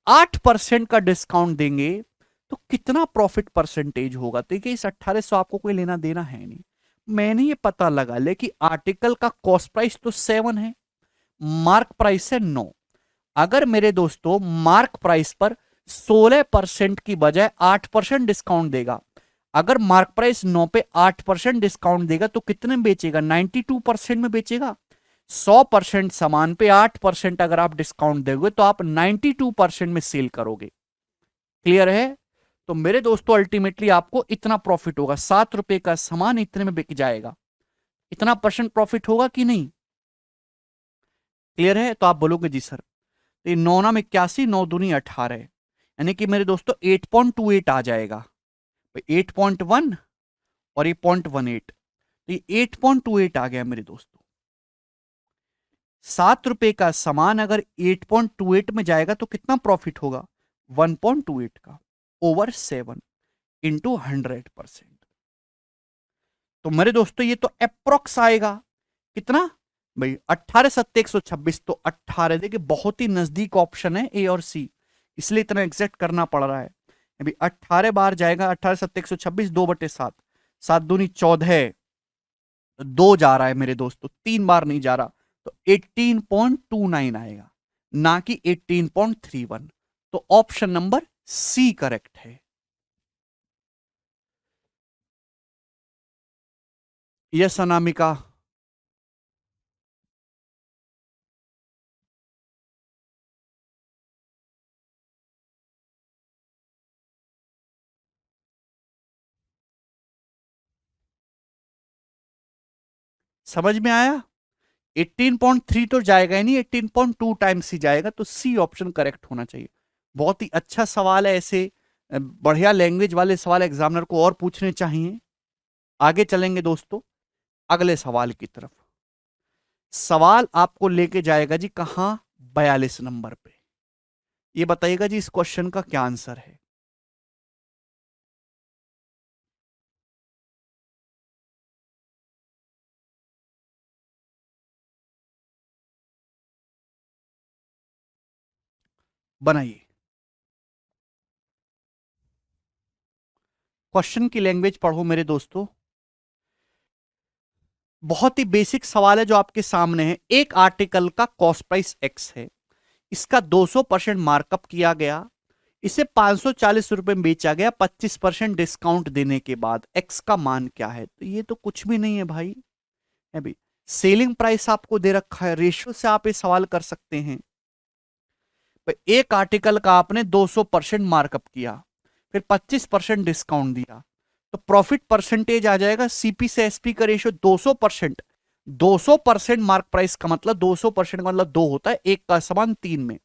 8% का डिस्काउंट देंगे, तो कितना प्रॉफिट परसेंटेज होगा? देखिए इस 1800 आपको कोई लेना देना है नहीं, मैंने ये पता लगा लेकिन आर्टिकल का कॉस्ट प्राइस तो 7 है, मार्क प्राइस है 9। अगर मेरे दोस्तों मार्क प्राइस पर 16% की बजाय 8% डिस्काउंट देगा, अगर मार्क प्राइस 9 पे 8% डिस्काउंट देगा, तो कितने में बेचेगा? 92% में बेचेगा। 100% सामान पे 8% अगर आप डिस्काउंट दोगे तो आप 92% में सेल करोगे। क्लियर है? तो मेरे दोस्तों अल्टीमेटली आपको इतना प्रॉफिट होगा, 7 रुपए का सामान इतने में बिक जाएगा। इतना परसेंट प्रॉफिट होगा कि नहीं? क्लियर है? तो आप बोलोगे जी सर, तो ये 9×81, 9×2 = 18 है, यानी कि मेरे दोस्तों 8.28 आ जाएगा। 8.1 और ये 0.18, तो ये 8.28 आ गया मेरे दोस्तों। 7 रुपए का सामान अगर 8.28 में जाएगा तो कितना प्रॉफिट होगा? 1.28 का ओवर 7 इंटू 100%। तो मेरे दोस्तों ये तो अप्रोक्स आएगा कितना भाई? 18 × 7 = 126, तो 18 देखिए बहुत ही नजदीक ऑप्शन है ए और सी, इसलिए इतना एग्जैक्ट करना पड़ रहा है। अभी 18 बार जाएगा, 18 × 7 = 126, 2/7, 7×2 = 14, 2 जा रहा है मेरे दोस्तों, 3 बार नहीं जा रहा, तो 18.29 आएगा, ना कि 18.31। तो ऑप्शन नंबर सी करेक्ट है। यस अनामिका। समझ में आया? 18.3 तो जाएगा ही नहीं, 18.2 टाइम्स ही जाएगा, तो सी ऑप्शन करेक्ट होना चाहिए। बहुत ही अच्छा सवाल है, ऐसे बढ़िया लैंग्वेज वाले सवाल एग्जामिनर को और पूछने चाहिए। आगे चलेंगे दोस्तों अगले सवाल की तरफ। सवाल आपको लेके जाएगा जी कहां, 42 नंबर पे। ये बताइएगा जी इस क्वेश्चन का क्या आंसर है। बनाइए। क्वेश्चन की लैंग्वेज पढ़ो मेरे दोस्तों। बहुत ही बेसिक सवाल है जो आपके सामने है। एक आर्टिकल का कॉस्ट प्राइस एक्स है, इसका 200% मार्कअप किया गया, इसे 540 रुपए में बेचा गया 25% डिस्काउंट देने के बाद, एक्स का मान क्या है। तो ये तो कुछ भी नहीं है भाई। अभी सेलिंग प्राइस आपको दे रखा है, रेशियो से आप ये सवाल कर सकते हैं। एक आर्टिकल का आपने 200% मार्कअप किया, फिर 25% डिस्काउंट दिया, तो प्रॉफिट परसेंटेज आ जाएगा सीपी से एसपी का रेशियो 200%। 200% मार्क प्राइस का मतलब 200% का मतलब 2 होता है, एक का समान 3 में।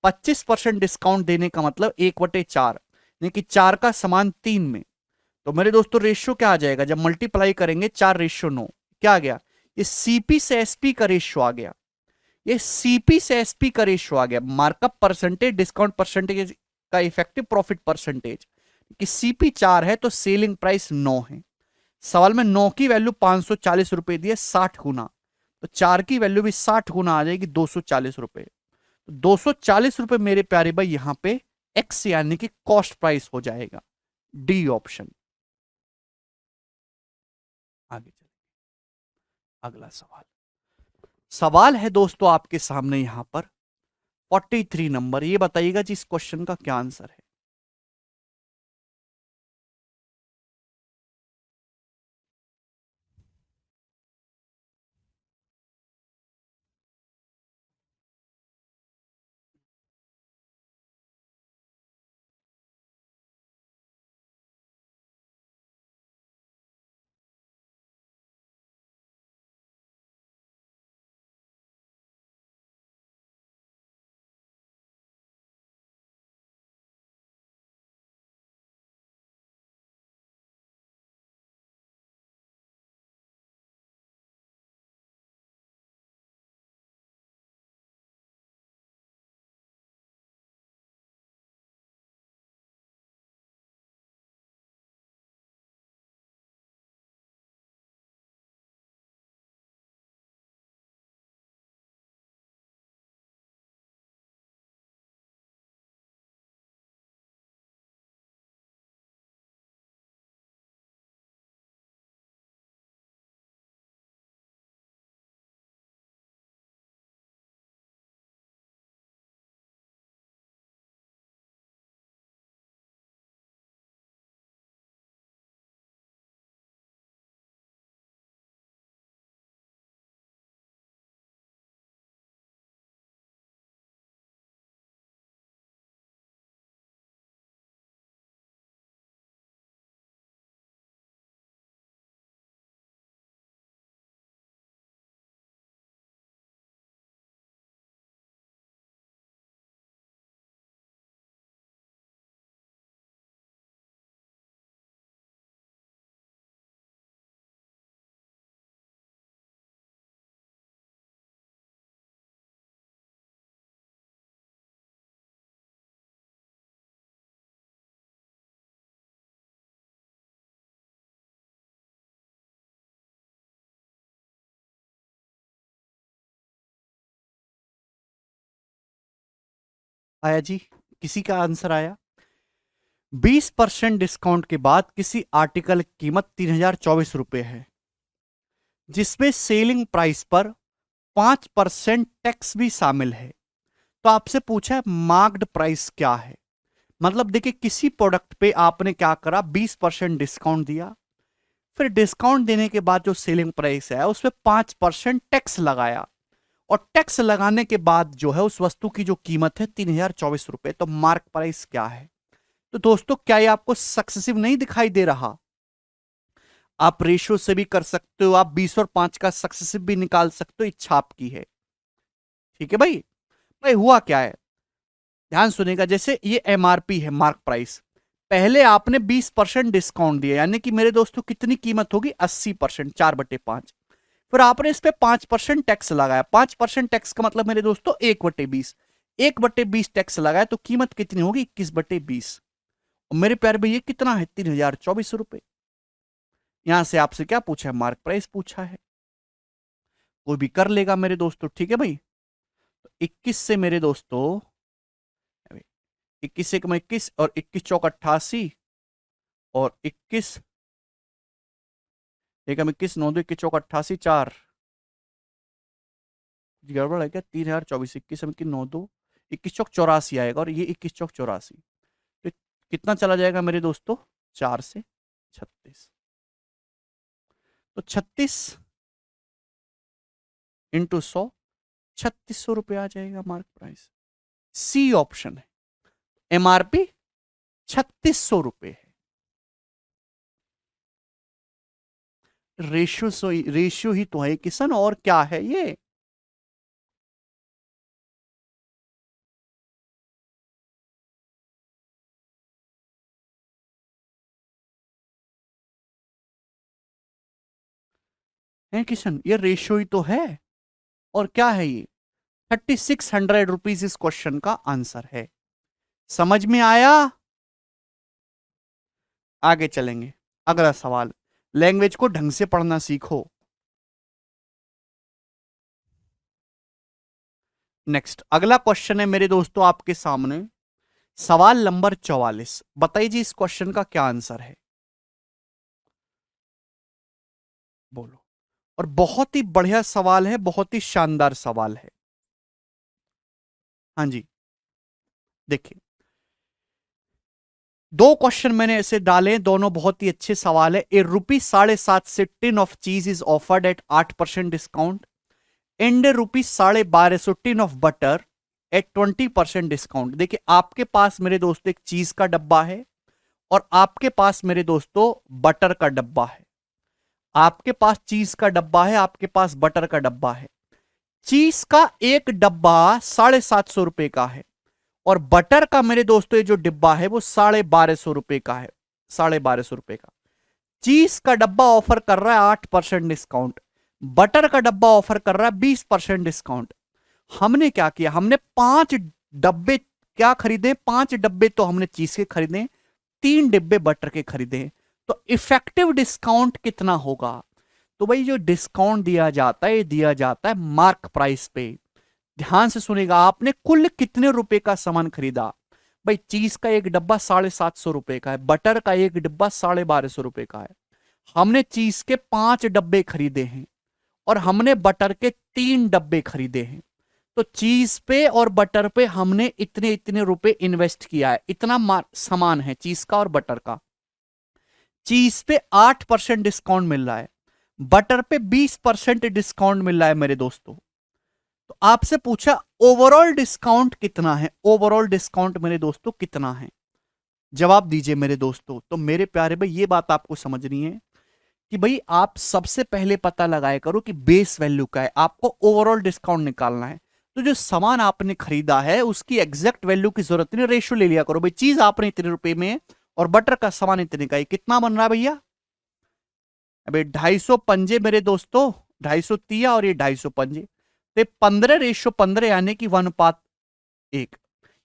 25% डिस्काउंट देने का मतलब 1/4, यानी कि 4 का समान 3 में। तो मेरे दोस्तों रेशियो क्या आ जाएगा जब मल्टीप्लाई करेंगे, 4:9। क्या आ गया, ये सीपी से एसपी का रेशियो आ गया। ये सीपी से एसपी का रेशियो आ गया, मार्कअप परसेंटेज डिस्काउंट परसेंटेज का इफेक्टिव प्रॉफिट परसेंटेज। कि सीपी 4 है तो सेलिंग प्राइस 9 है। सवाल में 9 की वैल्यू 540 रुपए दी है 60 गुना, तो 4 की वैल्यू भी 60 गुना आ जाएगी 240 रुपए। तो 240 रुपए मेरे प्यारे भाई यहां पे एक्स यानी कि कॉस्ट प्राइस हो जाएगा, डी ऑप्शन। आगे चलिए अगला सवाल। सवाल है दोस्तों आपके सामने यहां पर 43 नंबर। ये बताइएगा जी इस क्वेश्चन का क्या आंसर है। आया जी, किसी का आंसर आया। 20% डिस्काउंट के बाद किसी आर्टिकल की कीमत 3024 रुपए है, जिसमें सेलिंग प्राइस पर 5% टैक्स भी शामिल है। तो आपसे पूछा है मार्क्ड प्राइस क्या है। मतलब देखिए किसी प्रोडक्ट पे आपने क्या करा, 20% डिस्काउंट दिया, फिर डिस्काउंट देने के बाद जो सेलिंग प्राइस है उस पर 5% टैक्स लगाया, और टैक्स लगाने के बाद जो है उस वस्तु की जो कीमत है 3024 रुपए। तो मार्क प्राइस क्या है। तो दोस्तों क्या ये आपको सक्सेसिव नहीं दिखाई दे रहा। आप रेशियो से भी कर सकते हो, आप 20 और 5 का सक्सेसिव भी निकाल सकते हो, इच्छा आपकी है। ठीक है भाई। भाई हुआ क्या है, ध्यान सुनेगा। जैसे ये एमआरपी है, मार्क प्राइस, पहले आपने 20% डिस्काउंट दिया, यानी कि मेरे दोस्तों कितनी कीमत होगी 80%, 4/5। फिर आपने इस पे 5% टैक्स लगाया। 5% टैक्स का मतलब मेरे दोस्तों 1/20। 1/20 टैक्स लगाया तो कीमत कितनी होगी 21/20। और मेरे प्यारे भैया कितना है 3024 रुपए। यहां से आपसे क्या पूछा है, मार्क प्राइस पूछा है। कोई भी कर लेगा मेरे दोस्तों, ठीक है भाई। तो 21 से मेरे दोस्तों 21 एक में 21 और 21 चौक 88 और 21 एक में 21 9 2 21 चौक 88 4। गड़बड़ है क्या, 3024 21 में 9 2 21 चौक 84 आएगा और ये 21 चौक 84। तो कितना चला जाएगा मेरे दोस्तों, 4 से 36। तो 36 इंटू 100, 3600 रुपये आ जाएगा मार्क प्राइस। सी ऑप्शन है, एमआरपी 3600 रुपये है। रेशियो ही तो है किशन, और क्या है ये। है किशन, ये रेशियो ही तो है, और क्या है ये। 3600 रुपीज इस क्वेश्चन का आंसर है। समझ में आया। आगे चलेंगे। अगला सवाल, लैंग्वेज को ढंग से पढ़ना सीखो। नेक्स्ट अगला क्वेश्चन है मेरे दोस्तों आपके सामने, सवाल नंबर 44। बताइए जी इस क्वेश्चन का क्या आंसर है, बोलो। और बहुत ही बढ़िया सवाल है, बहुत ही शानदार सवाल है। हाँ जी, देखिए दो क्वेश्चन मैंने ऐसे डाले, दोनों बहुत ही अच्छे सवाल है। ए रुपी 7.5 से tin of cheese is offered at 8% discount and rupee 1250 tin of butter at 20% discount. देखिए आपके पास मेरे दोस्तों एक चीज का डब्बा है और आपके पास मेरे दोस्तों बटर का डब्बा है। आपके पास चीज का डब्बा है, आपके पास बटर का डब्बा है। चीज का एक डब्बा 750 रुपए का है और बटर का मेरे दोस्तों ये जो डिब्बा है वो 1250 रुपए का है। 1250 रुपए का चीज का डब्बा ऑफर कर रहा है 8% डिस्काउंट, बटर का डब्बा ऑफर कर रहा है 20% डिस्काउंट। हमने क्या किया, हमने 5 डब्बे क्या खरीदे, 5 डब्बे तो हमने चीज के खरीदे, 3 डिब्बे बटर के खरीदे। तो इफेक्टिव डिस्काउंट कितना होगा। तो भाई जो डिस्काउंट दिया जाता है, ये दिया जाता है मार्क प्राइस पे। ध्यान से सुनेगा, आपने कुल कितने रुपए का सामान खरीदा। भाई चीज का एक डब्बा 750 रुपए का है, बटर का एक डिब्बा 1250 रुपए का है। हमने चीज के 5 डब्बे खरीदे हैं और हमने बटर के 3 डब्बे खरीदे हैं। तो चीज पे और बटर पे हमने इतने इतने रुपए इन्वेस्ट किया है, इतना सामान है चीज का और बटर का। चीज पे 8% डिस्काउंट मिल रहा है, बटर पे 20% डिस्काउंट मिल रहा है मेरे दोस्तों। तो आपसे पूछा ओवरऑल डिस्काउंट कितना है, ओवरऑल डिस्काउंट मेरे दोस्तों कितना है, जवाब दीजिए मेरे दोस्तों। तो मेरे प्यारे भाई ये बात आपको समझनी है कि भाई आप सबसे पहले पता लगाया करो कि बेस वैल्यू क्या है, आपको ओवरऑल डिस्काउंट निकालना है। तो जो सामान आपने खरीदा है उसकी एग्जैक्ट वैल्यू की जरूरत नहीं, रेशियो ले लिया करो। भाई चीज आपने इतने रुपए में और बटर का सामान इतने का, कितना बन रहा है भैया। अबे 250 पंजे मेरे दोस्तों, 250 तिया और ये 250 पंजे, तो 15:15 यानी कि 1:1।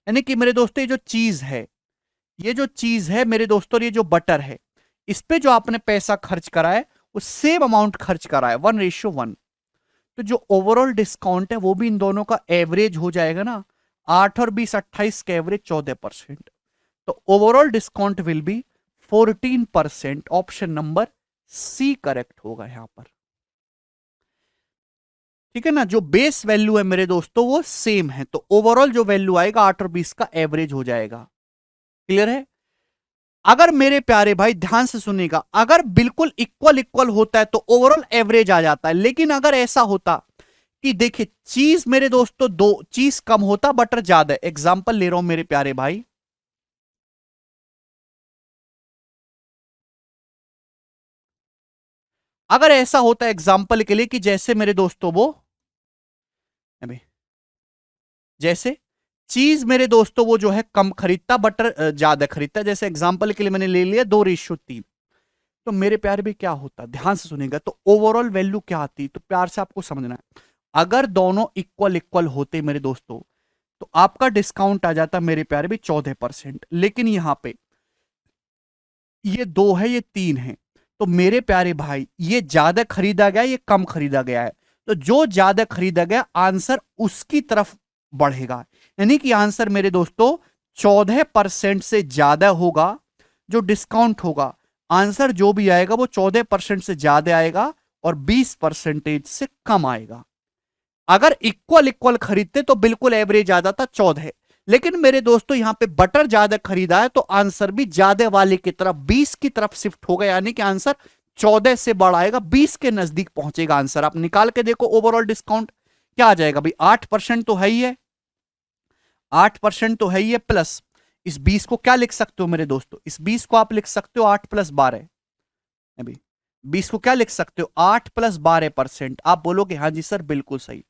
यानी कि मेरे दोस्तों ये जो चीज है, ये जो चीज है मेरे दोस्तों, ये जो बटर है, इस पे जो आपने पैसा खर्च करा है वो सेम अमाउंट खर्च करा है, 1:1। तो जो ओवरऑल डिस्काउंट है वो भी इन दोनों का एवरेज हो जाएगा ना, 8 और 20 28 का एवरेज 14%। तो overall discount will be 14%। Option number C correct होगा यहां पर, ठीक है ना। जो बेस वैल्यू है मेरे दोस्तों वो सेम है, तो ओवरऑल जो वैल्यू आएगा 8 और 20 का एवरेज हो जाएगा। क्लियर है। अगर मेरे प्यारे भाई ध्यान से सुनिएगा, अगर बिल्कुल इक्वल इक्वल होता है तो ओवरऑल एवरेज आ जाता है। लेकिन अगर ऐसा होता कि देखिए चीज मेरे दोस्तों दो, चीज कम होता बटर ज्यादा है, एग्जांपल ले रहा हूं मेरे प्यारे भाई। अगर ऐसा होता एग्जांपल के लिए कि जैसे मेरे दोस्तों वो, अबे जैसे चीज मेरे दोस्तों वो जो है कम खरीदता, बटर ज्यादा खरीदता। जैसे एग्जांपल के लिए मैंने ले लिया 2:3। तो मेरे प्यारे भी क्या होता, ध्यान से सुनेगा तो ओवरऑल वैल्यू क्या आती, तो प्यार से आपको समझना है। अगर दोनों इक्वल इक्वल होते मेरे दोस्तों तो आपका डिस्काउंट आ जाता मेरे प्यारे भी 14%। लेकिन यहां पे ये 2 है, ये 3 है, तो मेरे प्यारे भाई ये ज्यादा खरीदा गया, ये कम खरीदा गया है। तो जो ज्यादा खरीदा गया आंसर उसकी तरफ बढ़ेगा, यानी कि आंसर मेरे दोस्तों 14% से ज्यादा होगा। जो डिस्काउंट होगा आंसर जो भी आएगा वो 14% से ज्यादा आएगा और 20% से कम आएगा। अगर इक्वल इक्वल खरीदते तो बिल्कुल एवरेज आ जाता 14। लेकिन मेरे दोस्तों यहां पे बटर ज्यादा खरीदा है तो आंसर भी ज्यादा वाले की तरफ 20 की तरफ शिफ्ट होगा, यानी कि आंसर 14 से बड़ा आएगा, 20 के नजदीक पहुंचेगा आंसर। आप निकाल के देखो ओवरऑल डिस्काउंट क्या आ जाएगा भाई, 8% तो है ही है, 8% तो है ही है, प्लस इस 20 को क्या लिख सकते हो मेरे दोस्तों, इस 20 को आप लिख सकते हो 8 + 12। अभी 20 को क्या लिख सकते हो 8 + 12%। आप बोलोगे हाँ जी सर बिल्कुल सही।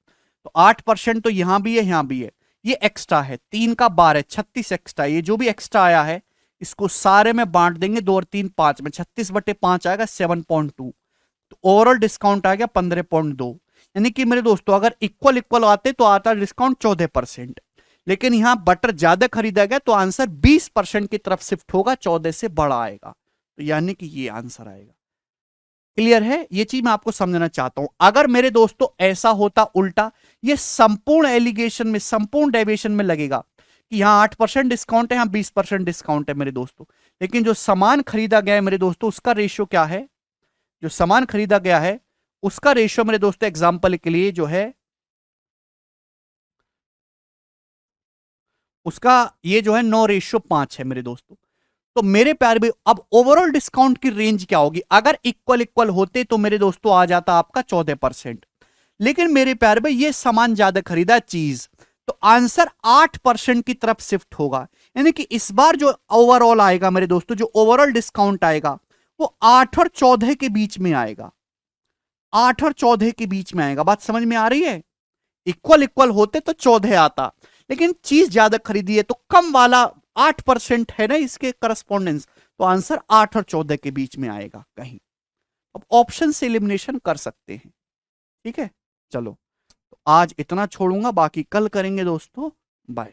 तो 8% तो यहां भी है, यहां भी है, ये एक्स्ट्रा है, 3 का 12 36 एक्स्ट्रा। ये जो भी एक्स्ट्रा आया है इसको सारे में बांट देंगे, 2 और 3 5 में, 36/5 आएगा 7.2। तो ओवरऑल डिस्काउंट आ गया 15.2। यानी कि मेरे दोस्तों अगर इक्वल इक्वल आते तो आता डिस्काउंट 14%। लेकिन यहां बटर ज्यादा खरीदा गया तो आंसर 20% की तरफ शिफ्ट होगा, 14 से बड़ा आएगा। तो यानी कि ये आंसर आएगा। क्लियर है, ये चीज मैं आपको समझना चाहता हूं। अगर मेरे दोस्तों ऐसा होता उल्टा, ये संपूर्ण एलिगेशन में, संपूर्ण डेविएशन में लगेगा कि यहां 8% डिस्काउंट है, यहां 20% डिस्काउंट है मेरे दोस्तों, लेकिन जो सामान खरीदा गया है मेरे दोस्तों उसका रेशियो क्या है, जो सामान खरीदा गया है उसका रेशियो मेरे दोस्तों एग्जाम्पल के लिए जो है उसका ये जो है 9:5 है मेरे दोस्तों। तो मेरे प्यारे भी अब ओवरऑल डिस्काउंट की रेंज क्या होगी, अगर इक्वल इक्वल होते तो मेरे दोस्तों आ जाता आपका 14%। लेकिन मेरे प्यारे भाई ये सामान ज्यादा खरीदा चीज, तो आंसर 8% की तरफ शिफ्ट होगा। यानी कि इस बार जो ओवरऑल आएगा मेरे दोस्तों, जो ओवरऑल डिस्काउंट आएगा वो 8 और 14 के बीच में आएगा, 8 और 14 के बीच में आएगा। बात समझ में आ रही है, इक्वल इक्वल होते तो 14 आता, लेकिन चीज ज्यादा खरीदी है तो कम वाला 8% है ना इसके करस्पॉन्डेंस, तो आंसर 8 और 14 के बीच में आएगा कहीं। अब ऑप्शन से एलिमिनेशन कर सकते हैं, ठीक है। चलो तो आज इतना छोड़ूंगा, बाकी कल करेंगे दोस्तों, बाय।